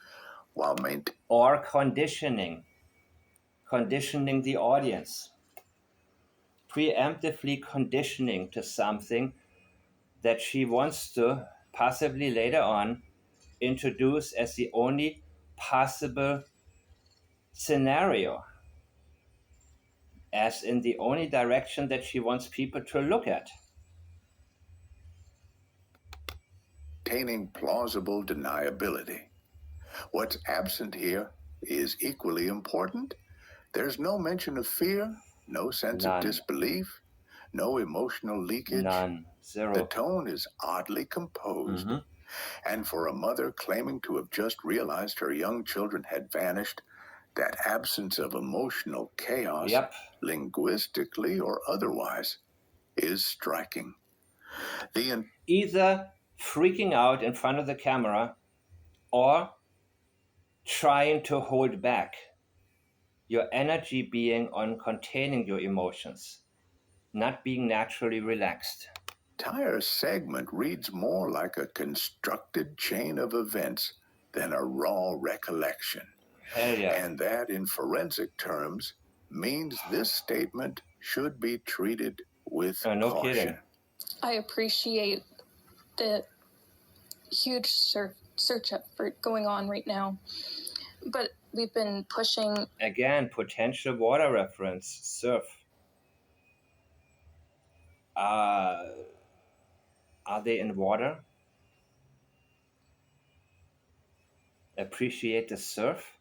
while maintaining... Or conditioning the audience. Preemptively conditioning to something that she wants to possibly later on introduce as the only possible scenario, as in the only direction that she wants people to look at. Maintaining plausible deniability. What's absent here is equally important. There's no mention of fear, no sense of disbelief, no emotional leakage. None. Zero. The tone is oddly composed. And for a mother claiming to have just realized her young children had vanished, that absence of emotional chaos, linguistically or otherwise, is striking. Either freaking out in front of the camera or trying to hold back, your energy being on containing your emotions, not being naturally relaxed. The entire segment reads more like a constructed chain of events than a raw recollection. Hell yeah. And that, in forensic terms, means this statement should be treated with no caution. Kidding. I appreciate the huge search effort going on right now, but we've been pushing... Again, potential water reference, surf. Are they in water? appreciate the surf,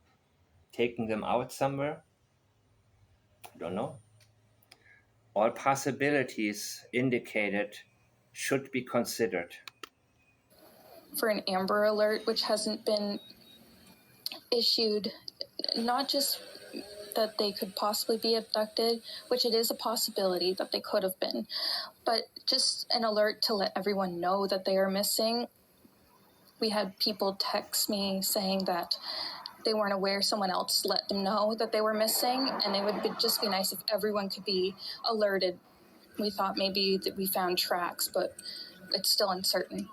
taking them out somewhere. I don't know. All possibilities indicated should be considered. For an Amber Alert, which hasn't been issued, not just that they could possibly be abducted, which it is a possibility that they could have been, but just an alert to let everyone know that they are missing. We had people text me saying that they weren't aware someone else let them know that they were missing, and it would just be nice if everyone could be alerted. We thought maybe that we found tracks, but it's still uncertain.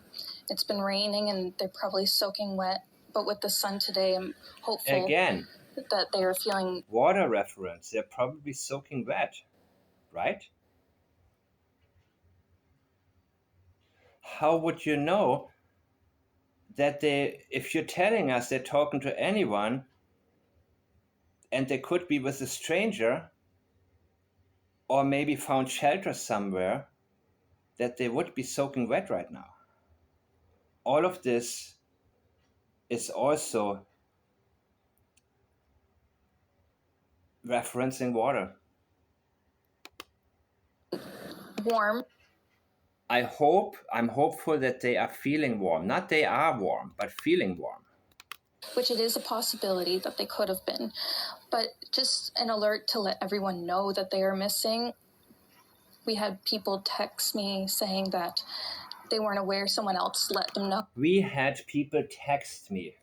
It's been raining and they're probably soaking wet, but with the sun today, I'm hopeful Again, that they are feeling water reference. They're probably soaking wet, right? How would you know that if you're telling us they're talking to anyone and they could be with a stranger or maybe found shelter somewhere, that they would be soaking wet right now? All of this is also referencing water. warm. I'm hopeful that they are feeling warm. Not they are warm, but feeling warm. Which it is a possibility that they could have been, but just an alert to let everyone know that they are missing. We had people text me saying that they weren't aware someone else let them know. We had people text me.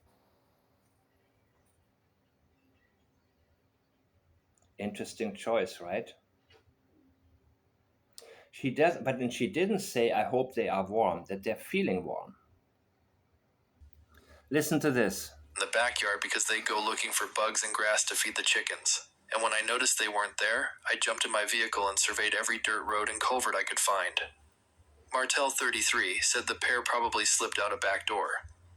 Interesting choice, right? She does, but then she didn't say, I hope they are warm, that they're feeling warm. Listen to this. In the backyard because they go looking for bugs and grass to feed the chickens. And when I noticed they weren't there, I jumped in my vehicle and surveyed every dirt road and culvert I could find. Martel 33 said the pair probably slipped out a back door.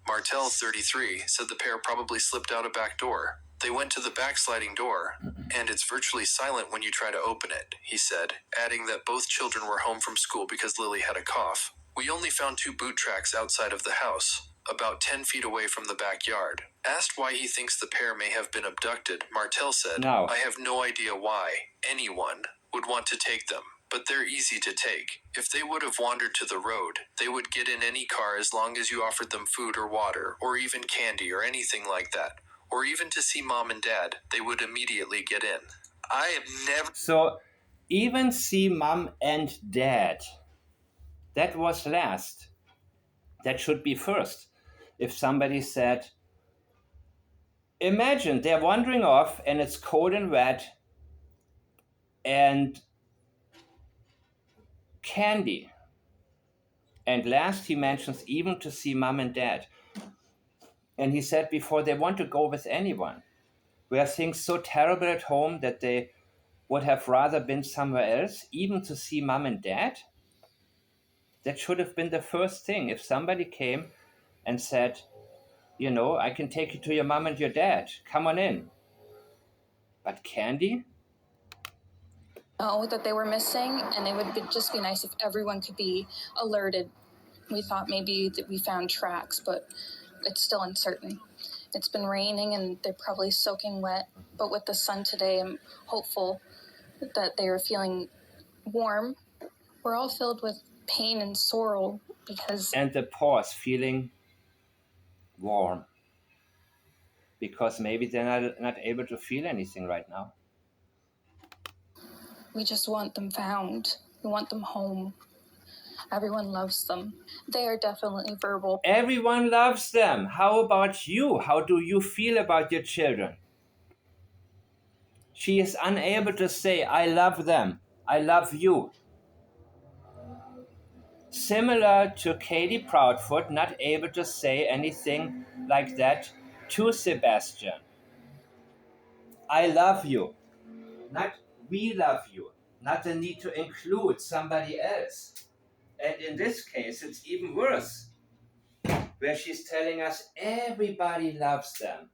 Martel 33 said the pair probably slipped out a back door. They went to the back sliding door, and it's virtually silent when you try to open it, he said, adding that both children were home from school because Lily had a cough. We only found 2 boot tracks outside of the house, about 10 feet away from the backyard. Asked why he thinks the pair may have been abducted, Martel said, No. I have no idea why anyone would want to take them, but they're easy to take. If they would have wandered to the road, they would get in any car as long as you offered them food or water, or even candy or anything like that. Or even to see mom and dad, they would immediately get in. I have never... So, even see mom and dad. That was last. That should be first. If somebody said, imagine they're wandering off and it's cold and wet and candy. And last he mentions even to see mom and dad. And he said before they want to go with anyone. Were things so terrible at home that they would have rather been somewhere else, even to see mom and dad? That should have been the first thing. If somebody came and said, you know, I can take you to your mom and your dad. Come on in. But candy? Know that they were missing, and it would just be nice if everyone could be alerted. We thought maybe that we found tracks, but it's still uncertain. It's been raining and they're probably soaking wet, but with the sun today, I'm hopeful that they are feeling warm. We're all filled with pain and sorrow because... And the pause, feeling warm. Because maybe they're not able to feel anything right now. We just want them found. We want them home. Everyone loves them. They are definitely verbal. Everyone loves them. How about you? How do you feel about your children? She is unable to say, I love them. I love you. Similar to Katie Proudfoot, not able to say anything like that to Sebastian. I love you. Not we love you. Not the need to include somebody else. And in this case, it's even worse, where she's telling us everybody loves them.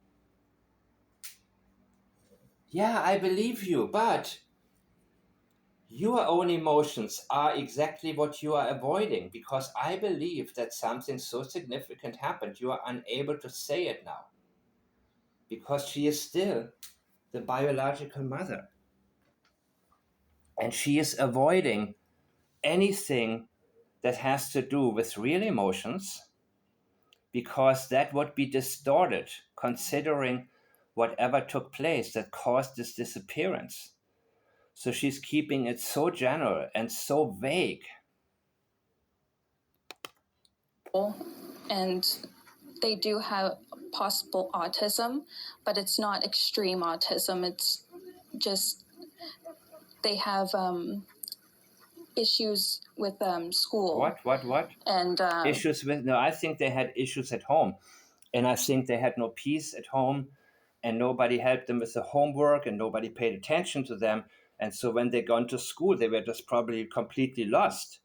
Yeah, I believe you, but your own emotions are exactly what you are avoiding, because I believe that something so significant happened. You are unable to say it now. because she is still the biological mother. And she is avoiding anything that has to do with real emotions, because that would be distorted considering whatever took place that caused this disappearance. So she's keeping it so general and so vague. And they do have possible autism, but it's not extreme autism. It's just they have issues with school. What? And Issues with, no, I think they had issues at home. And I think they had no peace at home, and nobody helped them with the homework, and nobody paid attention to them. And so when they gone to school, they were just probably completely lost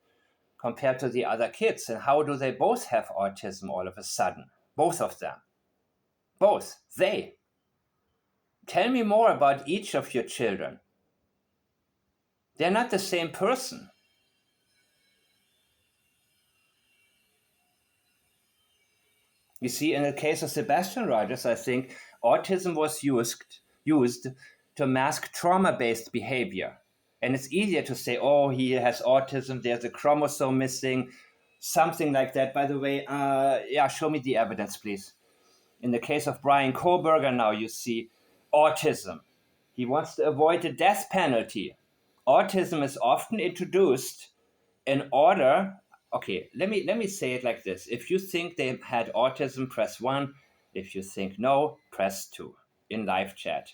compared to the other kids. And how do they both have autism all of a sudden? Both of them. Both. They. Tell me more about each of your children. They're not the same person. You see, in the case of Sebastian Rogers, I think autism was used to mask trauma-based behavior. And it's easier to say, oh, he has autism, there's a chromosome missing, something like that. By the way, show me the evidence, please. In the case of Brian Koberger now, you see autism. He wants to avoid the death penalty. Autism is often introduced in order. Okay, let me say it like this. If you think they had autism, press 1. If you think no, press 2 in live chat.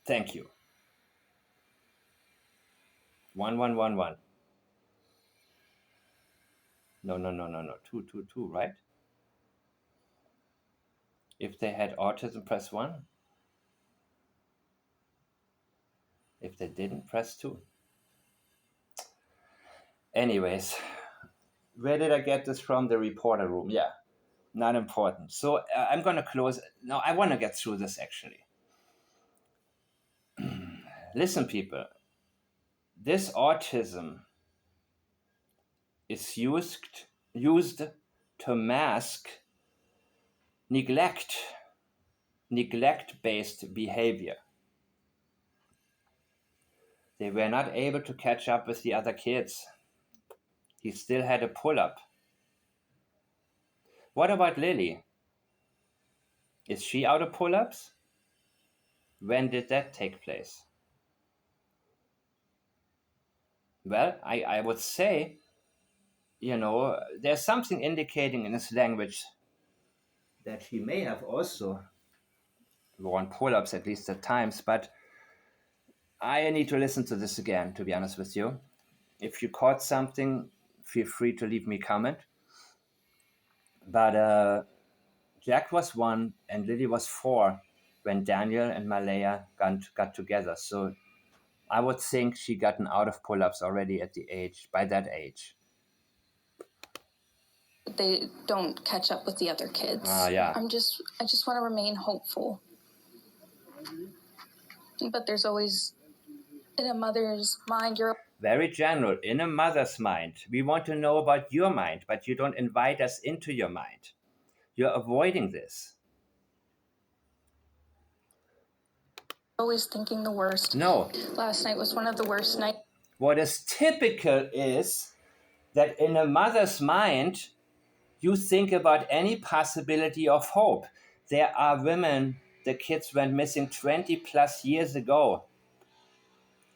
Thank you. 1111. No. 222, right? If they had autism, press 1. If they didn't, press 2. Anyways, where did I get this from? The reporter room. Yeah, not important. So I'm going to close. No, I want to get through this actually. Listen, people, this autism is used to mask neglect-based behavior. They were not able to catch up with the other kids. He still had a pull-up. What about Lily? Is she out of pull-ups? When did that take place? Well, I would say, there's something indicating in his language that he may have also worn pull-ups at least at times, but I need to listen to this again, to be honest with you. If you caught something, feel free to leave me a comment. But Jack was 1 and Lily was 4 when Daniel and Malaya got together. So I would think she gotten out of pull-ups already by that age. They don't catch up with the other kids. Yeah. I just want to remain hopeful. But there's always, in a mother's mind, very general, in a mother's mind. We want to know about your mind, but you don't invite us into your mind. You're avoiding this. Always thinking the worst. No. Last night was one of the worst nights. What is typical is that in a mother's mind, you think about any possibility of hope. There are women, the kids went missing 20 plus years ago.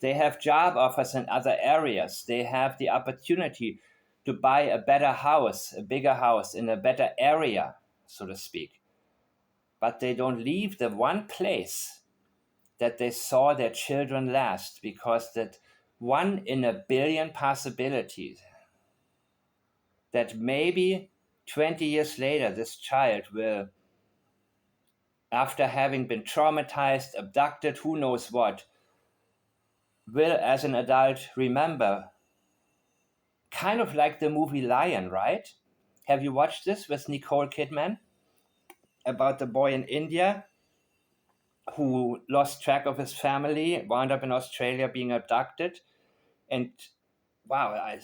They have job offers in other areas. They have the opportunity to buy a better house, a bigger house in a better area, so to speak. But they don't leave the one place that they saw their children last, because that 1 in a billion possibilities that maybe 20 years later this child will, after having been traumatized, abducted, who knows what, will as an adult remember. Kind of like the movie Lion, right? Have you watched this with Nicole Kidman? About the boy in India who lost track of his family, wound up in Australia being abducted. And wow,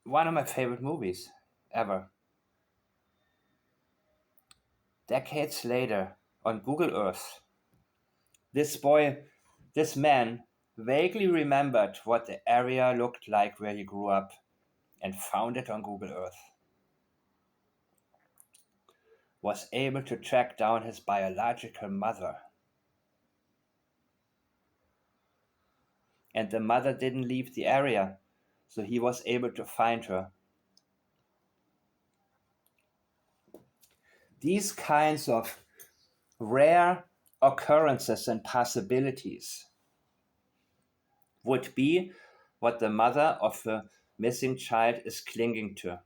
one of my favorite movies ever. Decades later, on Google Earth, this man, vaguely remembered what the area looked like where he grew up and found it on Google Earth. Was able to track down his biological mother. And the mother didn't leave the area, so he was able to find her. These kinds of rare occurrences and possibilities would be what the mother of the missing child is clinging to.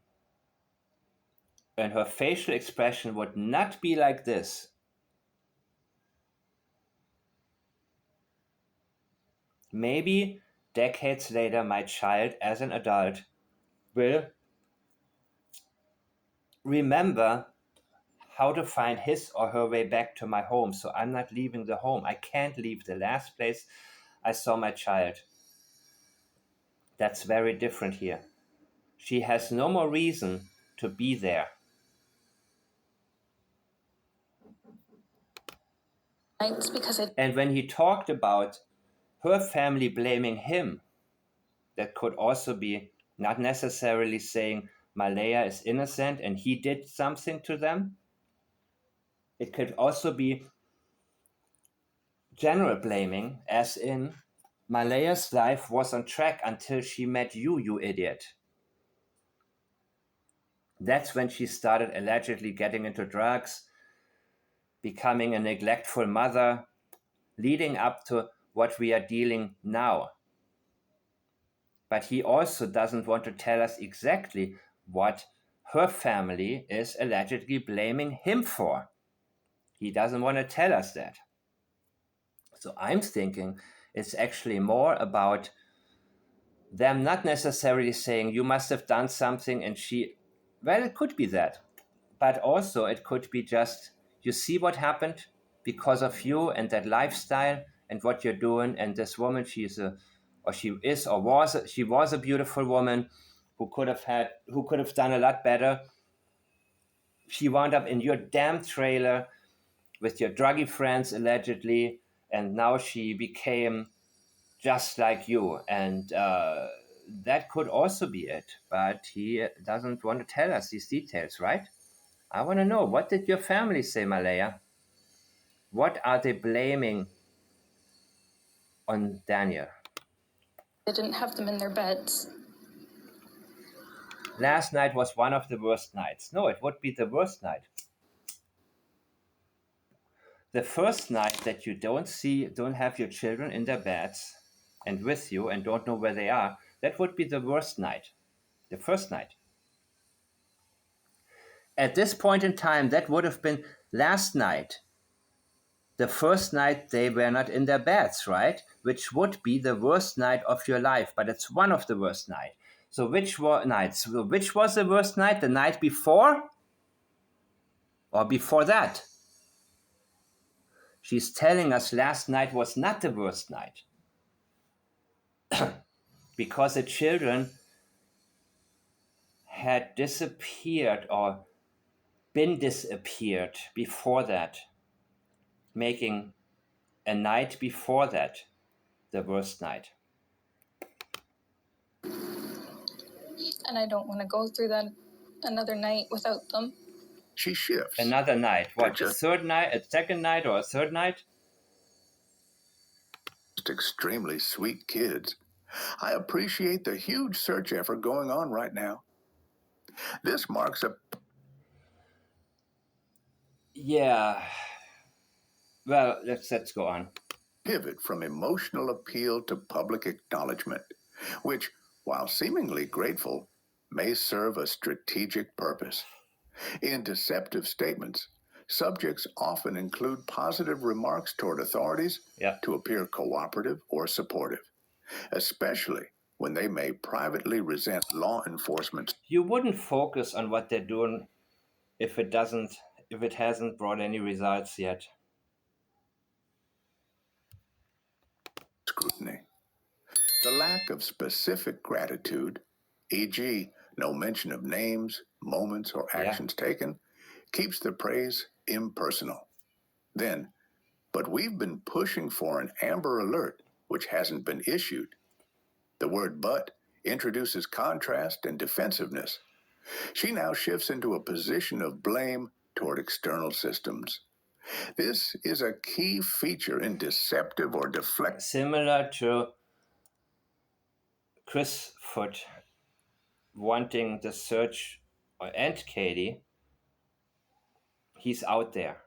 And her facial expression would not be like this. Maybe decades later, my child, as an adult, will remember how to find his or her way back to my home. So I'm not leaving the home. I can't leave the last place I saw my child. That's very different here. She has no more reason to be there. It's because And when he talked about her family blaming him, that could also be not necessarily saying Malaya is innocent and he did something to them. It could also be general blaming, as in Malaya's life was on track until she met you, you idiot. That's when she started allegedly getting into drugs, becoming a neglectful mother, leading up to what we are dealing now. But he also doesn't want to tell us exactly what her family is allegedly blaming him for. He doesn't want to tell us that. So I'm thinking it's actually more about them not necessarily saying you must have done something and she, well, it could be that. But also it could be just, you see what happened because of you and that lifestyle and what you're doing. And this woman, she was a beautiful woman who could have done a lot better. She wound up in your damn trailer with your druggy friends allegedly, and now she became just like you. And that could also be it, but he doesn't want to tell us these details, right? I want to know, what did your family say, Malaya? What are they blaming on Daniel? they didn't have them in their beds. Last night was one of the worst nights. No, it would be the worst night. The first night that you don't have your children in their beds and with you and don't know where they are, that would be the worst night. The first night. At this point in time, that would have been last night. The first night they were not in their beds, right? Which would be the worst night of your life, but it's one of the worst nights. So which was the worst night? The night before? Or before that? She's telling us last night was not the worst night. Because the children had disappeared or been disappeared before that, making a night before that the worst night. And I don't want to go through that another night without them. She shifts. Another night. What, a Just third night, a second night, or a third night? extremely sweet kids. I appreciate the huge search effort going on right now. This marks a Yeah. Well, let's go on. pivot from emotional appeal to public acknowledgement, which, while seemingly grateful, may serve a strategic purpose. In deceptive statements, subjects often include positive remarks toward authorities to appear cooperative or supportive, especially when they may privately resent law enforcement. You wouldn't focus on what they're doing if it hasn't brought any results yet. Scrutiny. The lack of specific gratitude, e.g., no mention of names, moments, or actions taken, keeps the praise impersonal. Then, but we've been pushing for an Amber Alert, which hasn't been issued. The word but introduces contrast and defensiveness. She now shifts into a position of blame toward external systems. This is a key feature in deceptive or deflect. Similar to Chris Foot wanting the search and Katie, he's out there.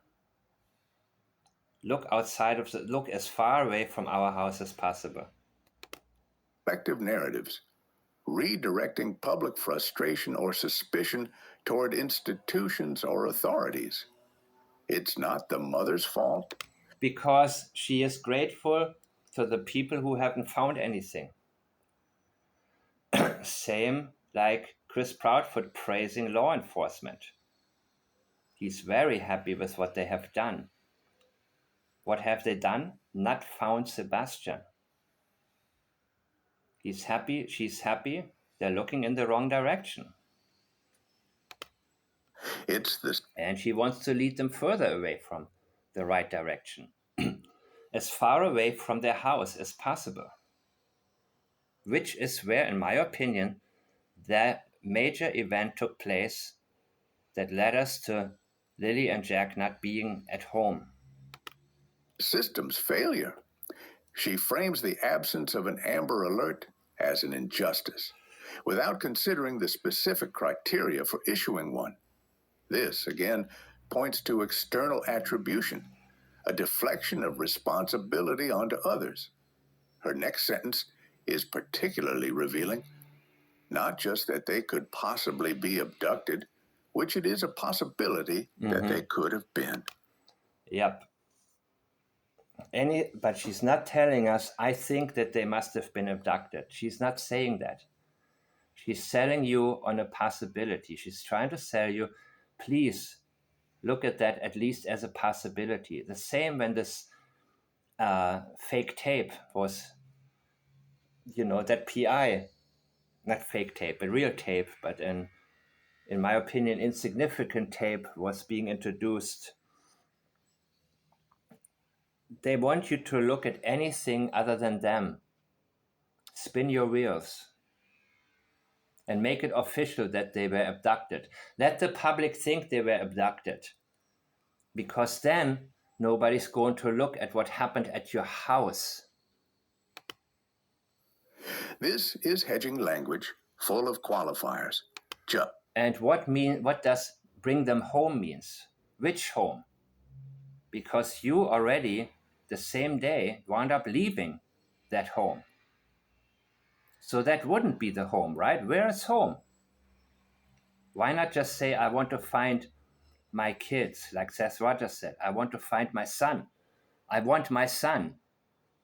Look look as far away from our house as possible. Deflective narratives, redirecting public frustration or suspicion toward institutions or authorities. It's not the mother's fault. Because she is grateful to the people who haven't found anything. Same like Chris Proudfoot praising law enforcement. He's very happy with what they have done. What have they done? Not found Sebastian. He's happy, she's happy, they're looking in the wrong direction. It's this. And she wants to lead them further away from the right direction. As far away from their house as possible. Which is where, in my opinion, that major event took place that led us to Lily and Jack not being at home. System's failure. She frames the absence of an Amber Alert as an injustice, without considering the specific criteria for issuing one. This, again, points to external attribution, a deflection of responsibility onto others. Her next sentence is particularly revealing, not just that they could possibly be abducted, which it is a possibility that they could have been. Yep. But she's not telling us, I think that they must have been abducted. She's not saying that. She's selling you on a possibility. She's trying to sell you, please look at that at least as a possibility. The same when this fake tape was, that PI, not fake tape, a real tape, but in my opinion, insignificant tape was being introduced. They want you to look at anything other than them. Spin your wheels and make it official that they were abducted. Let the public think they were abducted, because then nobody's going to look at what happened at your house. This is hedging language full of qualifiers. And what does bring them home means? Which home? Because you already, the same day, wound up leaving that home. So that wouldn't be the home, right? Where is home? Why not just say, I want to find my kids, like Seth Rogers said. I want to find my son. I want my son.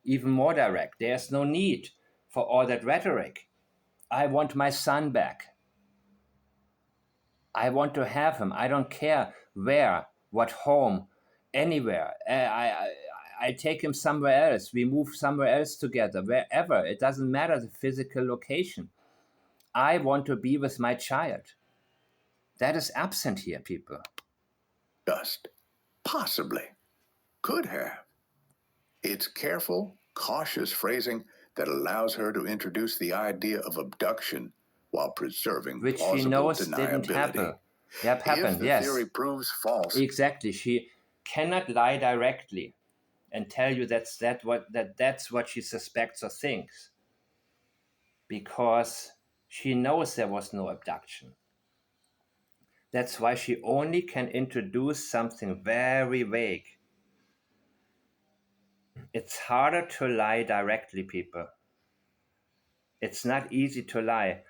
Even more direct. There's no need for all that rhetoric. I want my son back. I want to have him. I don't care where, what home, anywhere. I take him somewhere else. We move somewhere else together, wherever. It doesn't matter the physical location. I want to be with my child. That is absent here, people. Just possibly could have. It's careful, cautious phrasing that allows her to introduce the idea of abduction while preserving which plausible she knows deniability. didn't happen. Yep, happened, If the yes. theory proves false, Exactly. She cannot lie directly and tell you that's what she suspects or thinks, because she knows there was no abduction. That's why she only can introduce something very vague. It's harder to lie directly, people. It's not easy to lie.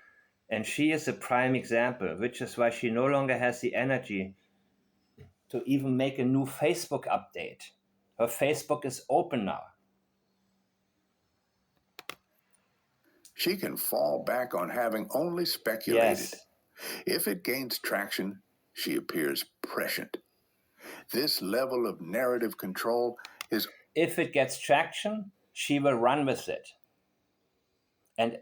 And she is a prime example, which is why she no longer has the energy to even make a new Facebook update. Her Facebook is open now. she can fall back on having only speculated. Yes. If it gains traction, she appears prescient. This level of narrative control is... If it gets traction, she will run with it. And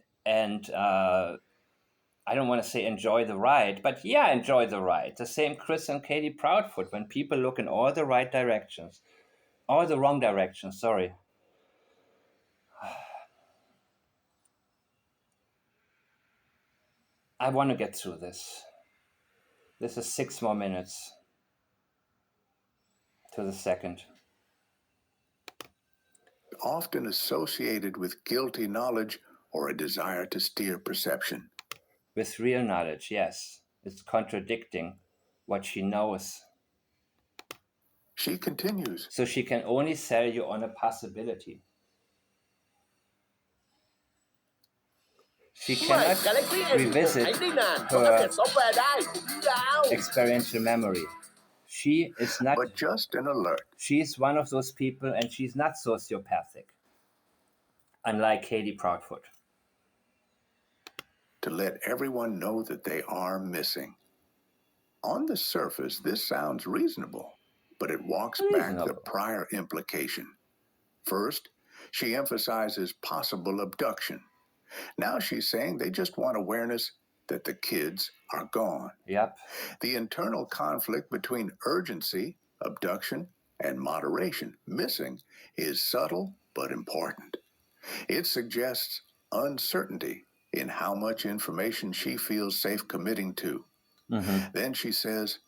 I don't want to say enjoy the ride, but yeah, enjoy the ride. The same Chris and Katie Proudfoot, when people look in all the right directions, all the wrong directions, sorry. I want to get through this. This is 6 more minutes to the second. Often associated with guilty knowledge or a desire to steer perception. With real knowledge, yes. It's contradicting what she knows. She continues. So she can only sell you on a possibility. She cannot revisit her experiential memory. She is not. But just an alert. She's one of those people, and she's not sociopathic, unlike Katie Proudfoot. To let everyone know that they are missing. On the surface, this sounds reasonable, but it walks back the prior implication. First, she emphasizes possible abduction. Now she's saying they just want awareness that the kids are gone. Yep. The internal conflict between urgency, abduction, and moderation, missing, is subtle but important. It suggests uncertainty in how much information she feels safe committing to. Then she says,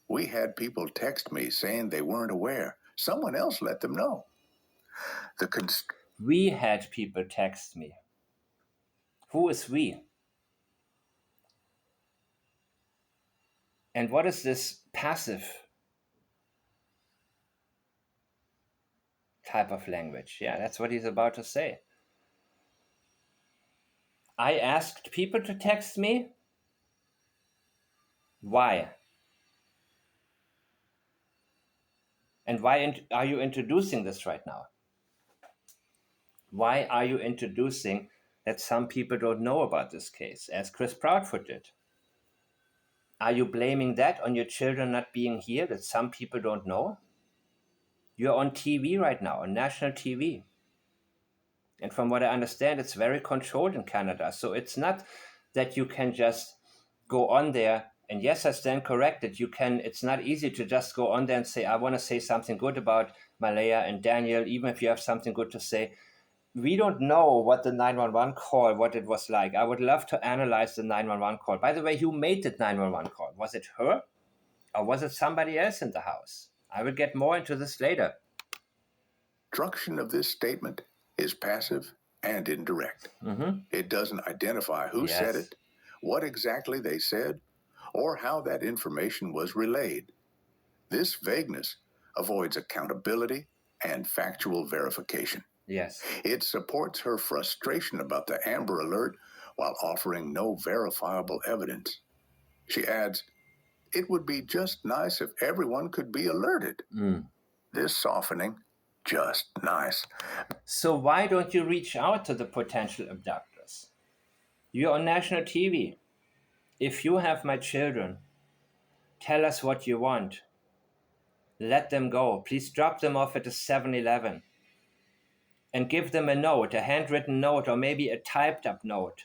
we had people text me saying they weren't aware. Someone else let them know. We had people text me. Who is we? And what is this passive type of language? Yeah, that's what he's about to say. I asked people to text me. Why? And why are you introducing this right now? Why are you introducing that some people don't know about this case, as Chris Proudfoot did? Are you blaming that on your children not being here, that some people don't know? You're on TV right now, on national TV. And from what I understand, it's very controlled in Canada. So it's not that you can just go on there. And yes, I stand corrected. It's not easy to just go on there and say, I want to say something good about Malaya and Daniel, even if you have something good to say. We don't know what the 911 call, what it was like. I would love to analyze the 911 call. By the way, who made the 911 call? Was it her? Or was it somebody else in the house? I will get more into this later. Construction of this statement is passive and indirect. It doesn't identify who said it, what exactly they said, or how that information was relayed. This vagueness avoids accountability and factual verification. Yes. It supports her frustration about the Amber Alert while offering no verifiable evidence. She adds, it would be just nice if everyone could be alerted. This softening, just nice. So why don't you reach out to the potential abductors? You're on national TV. If you have my children, tell us what you want. Let them go. Please drop them off at a 7-Eleven. And give them a note, a handwritten note, or maybe a typed up note,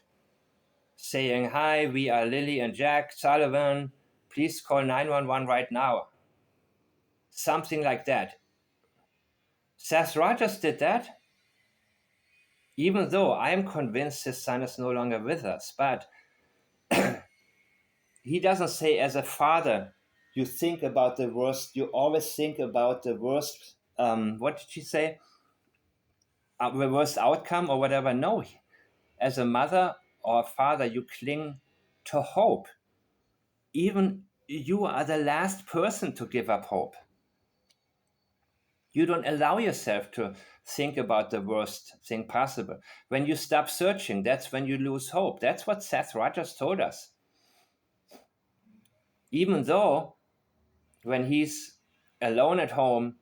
saying, hi, we are Lily and Jack Sullivan. Please call 911 right now. Something like that. Seth Rogers did that. Even though I am convinced his son is no longer with us, but he doesn't say, as a father, you think about the worst, you always think about the worst, what did she say? The worst outcome or whatever. No, as a mother or father, you cling to hope. Even you are the last person to give up hope. You don't allow yourself to think about the worst thing possible. When you stop searching, that's when you lose hope. That's what Seth Rogers told us. Even though when he's alone at home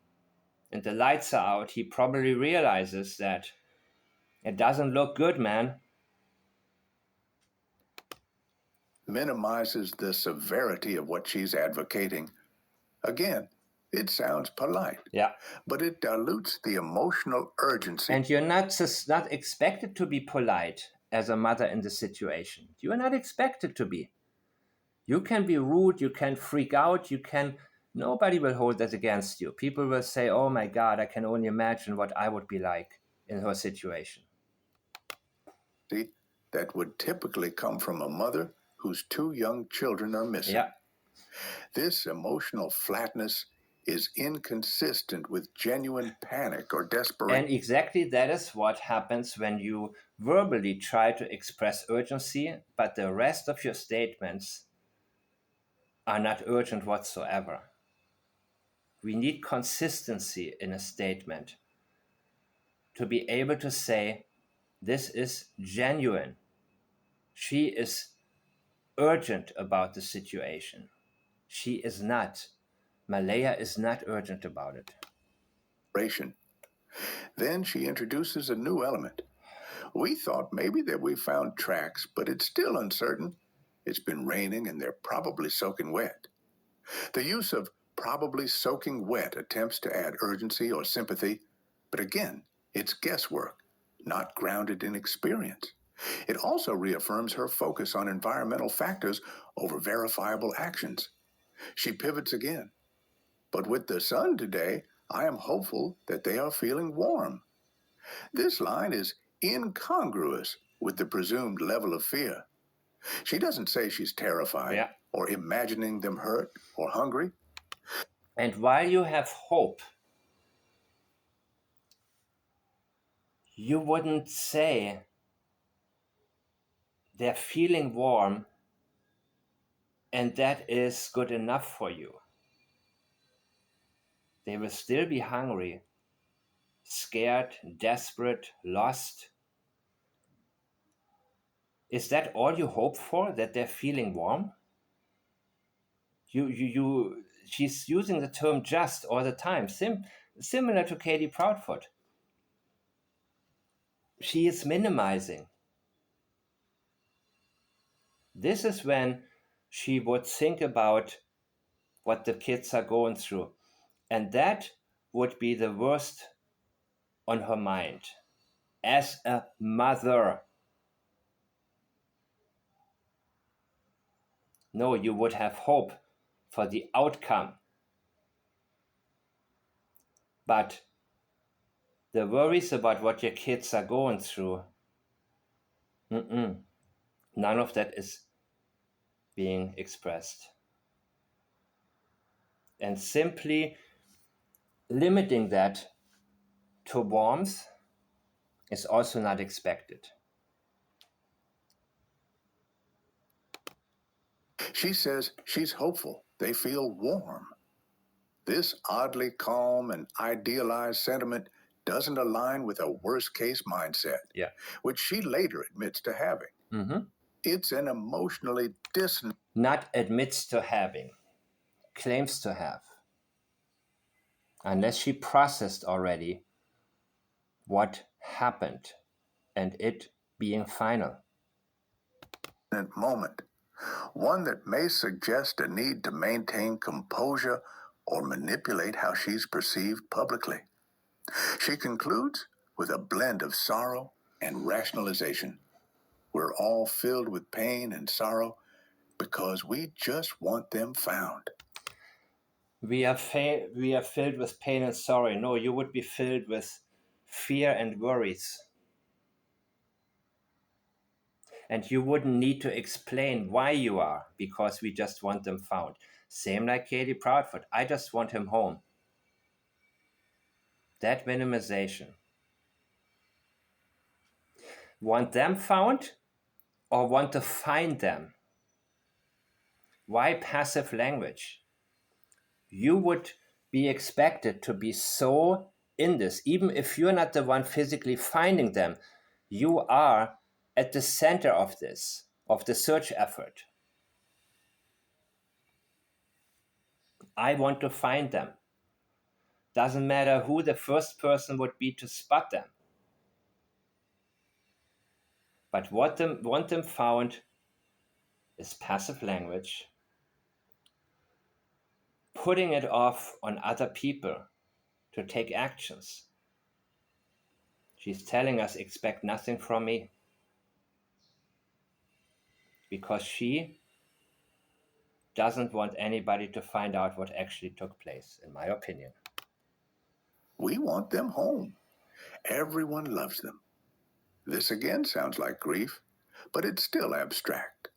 and the lights are out, he probably realizes that it doesn't look good, man. Minimizes the severity of what she's advocating. Again, it sounds polite. Yeah. But it dilutes the emotional urgency. And you're not expected to be polite as a mother in the situation. You are not expected to be. You can be rude, you can freak out, nobody will hold that against you. People will say, oh my God, I can only imagine what I would be like in her situation. That would typically come from a mother whose 2 young children are missing. Yeah. This emotional flatness is inconsistent with genuine panic or desperation. And exactly that is what happens when you verbally try to express urgency, but the rest of your statements are not urgent whatsoever. We need consistency in a statement to be able to say, this is genuine. She is urgent about the situation. She is not. Malaya is not urgent about it. Then she introduces a new element. We thought maybe that we found tracks, but it's still uncertain. It's been raining and they're probably soaking wet. The use of probably soaking wet attempts to add urgency or sympathy, but again, it's guesswork, not grounded in experience. It also reaffirms her focus on environmental factors over verifiable actions. She pivots again. But with the sun today, I am hopeful that they are feeling warm. This line is incongruous with the presumed level of fear. She doesn't say she's terrified or imagining them hurt or hungry. And while you have hope, you wouldn't say they're feeling warm and that is good enough for you. They will still be hungry, scared, desperate, lost. Is that all you hope for, that they're feeling warm? She's using the term just all the time, similar to Katie Proudfoot. She is minimizing. This is when she would think about what the kids are going through. And that would be the worst on her mind. As a mother. No, you would have hope for the outcome. But the worries about what your kids are going through, none of that is being expressed. And simply limiting that to warmth is also not expected. She says she's hopeful they feel warm. This oddly calm and idealized sentiment doesn't align with a worst-case mindset, which she later admits to having. It's an emotionally dissonant... Not admits to having, claims to have. Unless she processed already what happened and it being final. Moment, one that may suggest a need to maintain composure or manipulate how she's perceived publicly. She concludes with a blend of sorrow and rationalization. We're all filled with pain and sorrow because we just want them found. We are filled with pain and sorrow. No, you would be filled with fear and worries. And you wouldn't need to explain why you are, because we just want them found. Same like Katie Proudfoot. I just want him home. That minimization. Want them found or want to find them? Why passive language? You would be expected to be so in this, even if you're not the one physically finding them. You are at the center of this, of the search effort. I want to find them. Doesn't matter who the first person would be to spot them. But want them found is passive language, putting it off on other people to take actions. She's telling us, expect nothing from me. because she doesn't want anybody to find out what actually took place, in my opinion. We want them home. Everyone loves them. This again sounds like grief, but it's still abstract.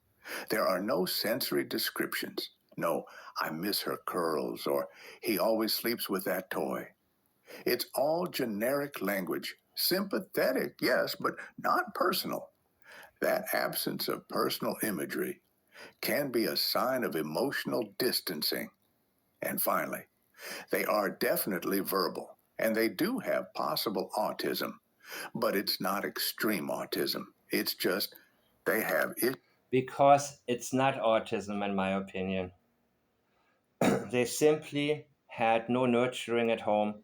There are no sensory descriptions. No, I miss her curls, or he always sleeps with that toy. It's all generic language. Sympathetic, yes, but not personal. That absence of personal imagery can be a sign of emotional distancing. And finally, they are definitely verbal, and they do have possible autism, but it's not extreme autism. It's just they have it. Because it's not autism, in my opinion. They simply had no nurturing at home,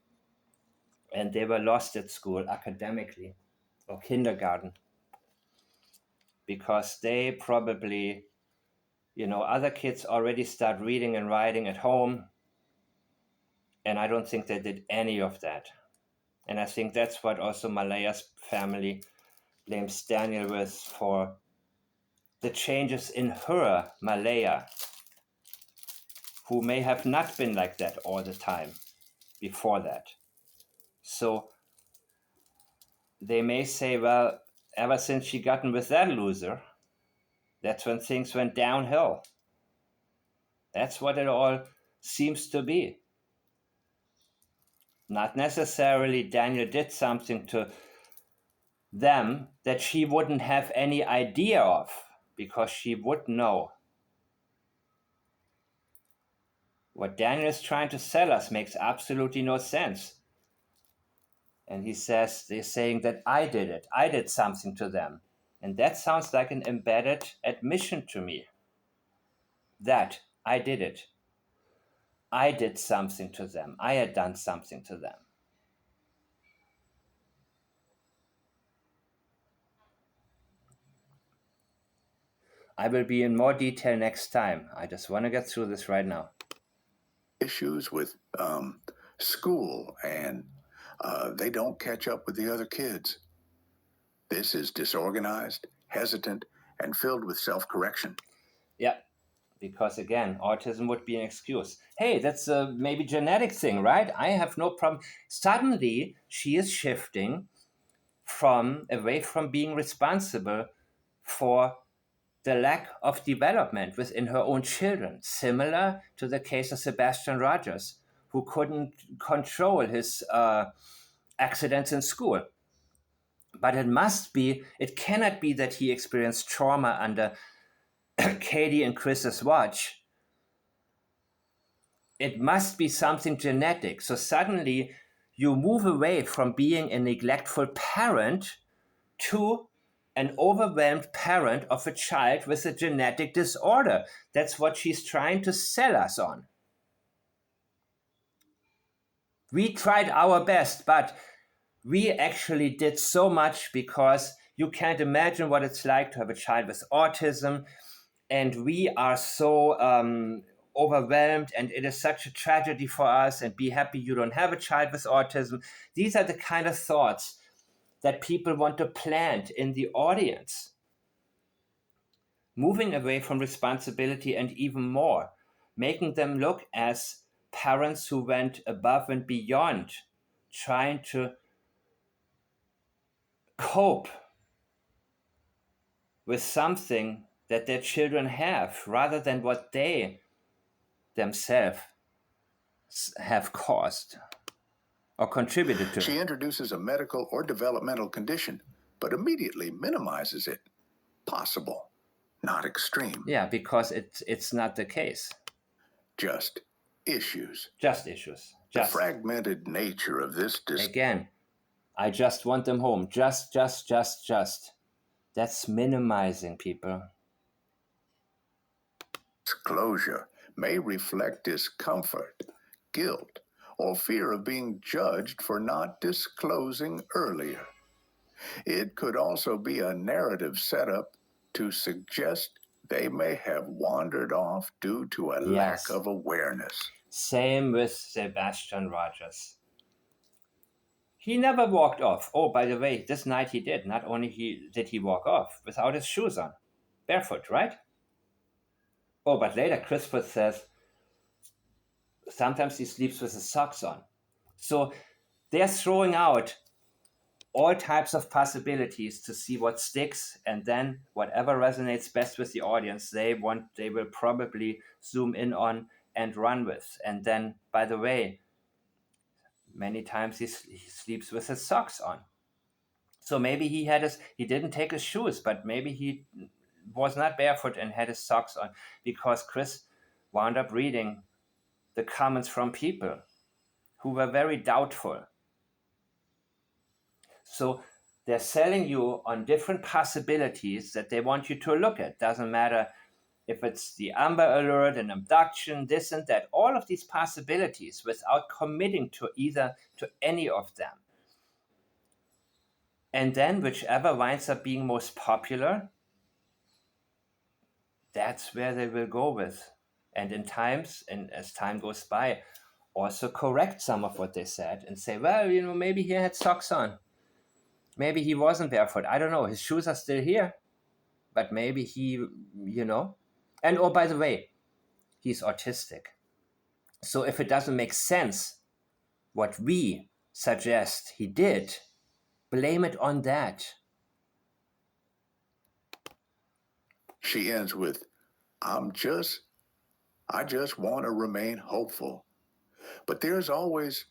and they were lost at school academically or kindergarten, because they probably, other kids already start reading and writing at home, and I don't think they did any of that. And I think that's what also Malaya's family blames Daniel with, for the changes in her, Malaya, who may have not been like that all the time before that. So they may say, well, ever since she gotten with that loser, that's when things went downhill. That's what it all seems to be. Not necessarily Daniel did something to them that she wouldn't have any idea of, because she would know. What Daniel is trying to sell us makes absolutely no sense. And he says, they're saying that I did it. I did something to them. And that sounds like an embedded admission to me. That I did it. I did something to them. I had done something to them. I will be in more detail next time. I just want to get through this right now. Issues with school, and they don't catch up with the other kids. This is disorganized, hesitant, and filled with self-correction. Yeah, because again, autism would be an excuse. Hey, that's a maybe genetic thing, right? I have no problem. Suddenly, she is shifting away from being responsible for the lack of development within her own children, similar to the case of Sebastian Rogers, who couldn't control his accidents in school. But it cannot be that he experienced trauma under Katie and Chris's watch. It must be something genetic. So suddenly you move away from being a neglectful parent to an overwhelmed parent of a child with a genetic disorder. That's what she's trying to sell us on. We tried our best, but we actually did so much, because you can't imagine what it's like to have a child with autism. And we are so overwhelmed, and it is such a tragedy for us, and be happy you don't have a child with autism. These are the kind of thoughts that people want to plant in the audience. Moving away from responsibility, and even more, making them look as parents who went above and beyond, trying to cope with something that their children have, rather than what they themselves have caused or contributed to. She introduces a medical or developmental condition, but immediately minimizes it. Possible, not extreme. Yeah, because it's not the case. Just issues. Just issues. The fragmented nature of this Again, I just want them home. Just. That's minimizing, people. Disclosure may reflect discomfort, guilt, or fear of being judged for not disclosing earlier. It could also be a narrative setup to suggest they may have wandered off due to a lack of awareness. Same with Sebastian Rogers. He never walked off. Oh, by the way, this night he did. Not only did he walk off without his shoes on, barefoot, right? Oh, but later Christopher says sometimes he sleeps with his socks on. So they're throwing out all types of possibilities to see what sticks, and then whatever resonates best with the audience, they will probably zoom in on and run with. And then, by the way, many times he sleeps with his socks on. So maybe he didn't take his shoes, but maybe he was not barefoot and had his socks on, because Chris wound up reading the comments from people who were very doubtful. So they're selling you on different possibilities that they want you to look at. Doesn't matter if it's the Amber Alert, an abduction, this and that, all of these possibilities without committing to any of them. And then whichever winds up being most popular, that's where they will go with. And as time goes by, also correct some of what they said and say, well, maybe he had socks on. Maybe he wasn't barefoot. I don't know. His shoes are still here. But maybe he, And oh, by the way, he's autistic. So if it doesn't make sense, what we suggest he did, blame it on that. She ends with, I just want to remain hopeful. But there's always,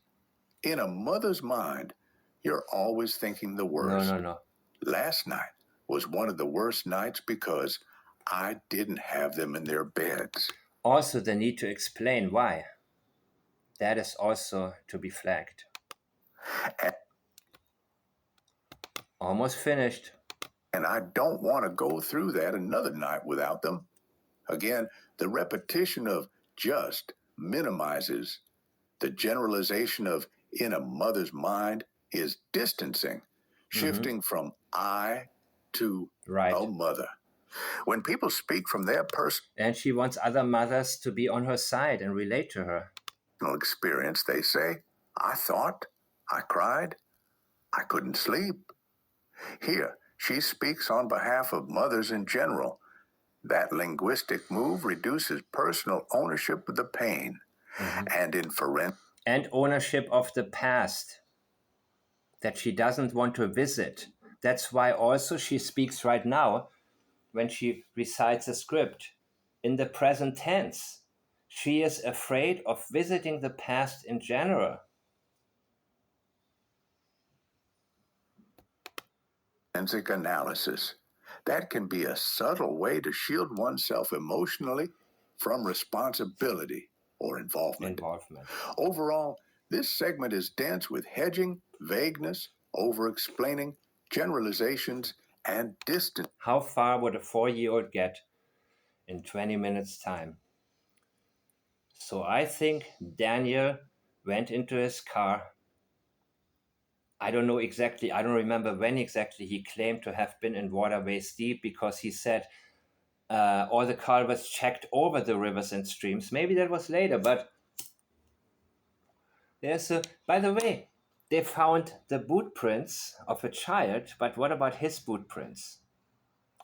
in a mother's mind, you're always thinking the worst. No. Last night was one of the worst nights because I didn't have them in their beds. Also, the need to explain why. That is also to be flagged. Almost finished. And I don't want to go through that another night without them. Again, the repetition of just minimizes. The generalization of in a mother's mind is distancing, shifting from I to a mother. When people speak from their personal And she wants other mothers to be on her side and relate to her experience, they say, I thought, I cried, I couldn't sleep. Here, she speaks on behalf of mothers in general. That linguistic move reduces personal ownership of the pain and ownership of the past that she doesn't want to visit. That's why also she speaks right now when she recites a script in the present tense. She is afraid of visiting the past in general. Forensic analysis. That can be a subtle way to shield oneself emotionally from responsibility or involvement. Overall, this segment is dense with hedging, vagueness, over-explaining, generalizations, and distance. How far would a 4-year-old get in 20 minutes' time? So I think Daniel went into his car. I don't remember when exactly he claimed to have been in waterways deep, because he said all the culverts checked over the rivers and streams. Maybe that was later, but by the way, they found the boot prints of a child, but what about his boot prints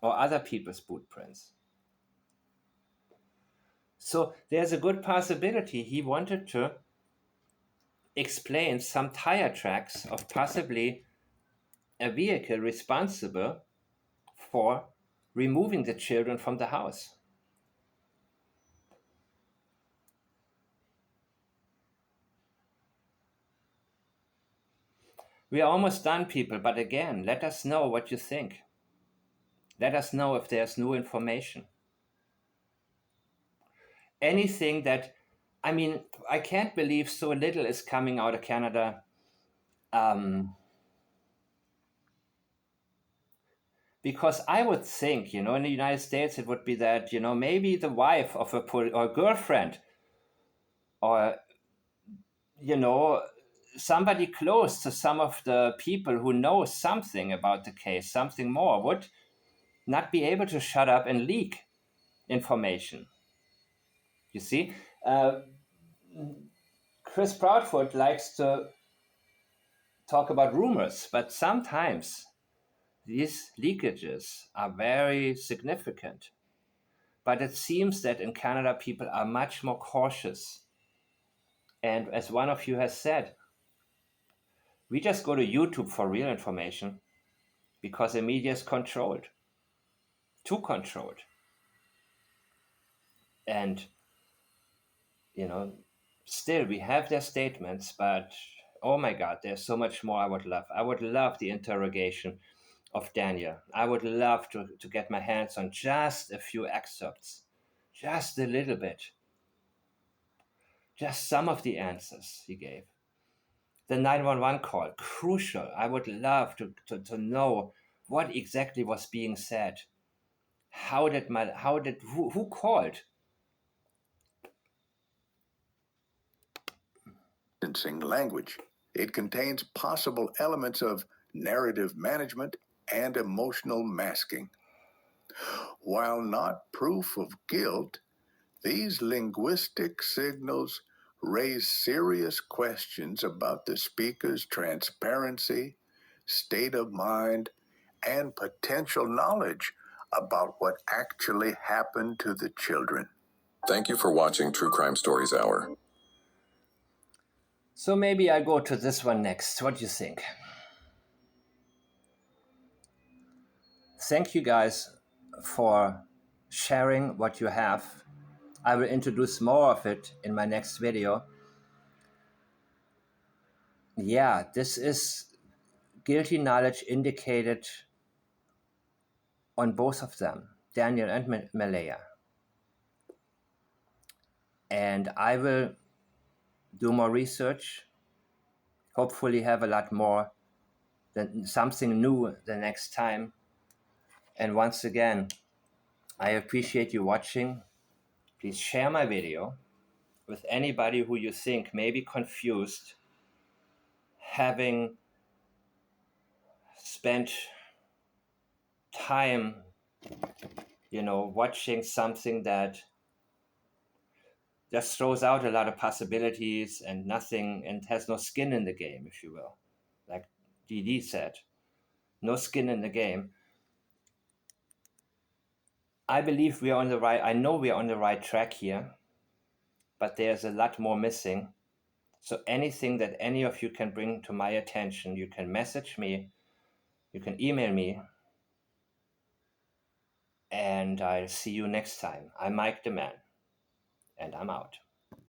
or other people's boot prints? So there's a good possibility he wanted to explain some tire tracks of possibly a vehicle responsible for removing the children from the house. We are almost done, people, but again, let us know what you think. Let us know if there's new information. Anything that, I can't believe so little is coming out of Canada. Because I would think, in the United States, it would be that, maybe the wife of or girlfriend, or, somebody close to some of the people who know something about the case, something more, would not be able to shut up and leak information. You see, Chris Proudfoot likes to talk about rumors, but sometimes these leakages are very significant. But it seems that in Canada, people are much more cautious. And as one of you has said, we just go to YouTube for real information because the media is controlled, too controlled. And, still we have their statements, but oh my God, there's so much more I would love. I would love the interrogation of Daniel. I would love to get my hands on just a few excerpts, just a little bit, just some of the answers he gave. The 911 call, crucial. I would love to know what exactly was being said. Who called? Language. It contains possible elements of narrative management and emotional masking. While not proof of guilt, these linguistic signals raise serious questions about the speaker's transparency, state of mind, and potential knowledge about what actually happened to the children. Thank you for watching True Crime Stories Hour. So maybe I go to this one next. What do you think? Thank you guys for sharing what you have. I will introduce more of it in my next video. Yeah, this is guilty knowledge indicated on both of them, Daniel and Malaya. And I will do more research, hopefully have a lot more, something new the next time. And once again, I appreciate you watching. Please share my video with anybody who you think may be confused, having spent time, watching something that just throws out a lot of possibilities and nothing, and has no skin in the game, if you will. Like DD said, no skin in the game. I believe we are on the right, I know we are on the right track here, but there's a lot more missing. So anything that any of you can bring to my attention, you can message me, you can email me, and I'll see you next time. I'm Mike the Man, and I'm out.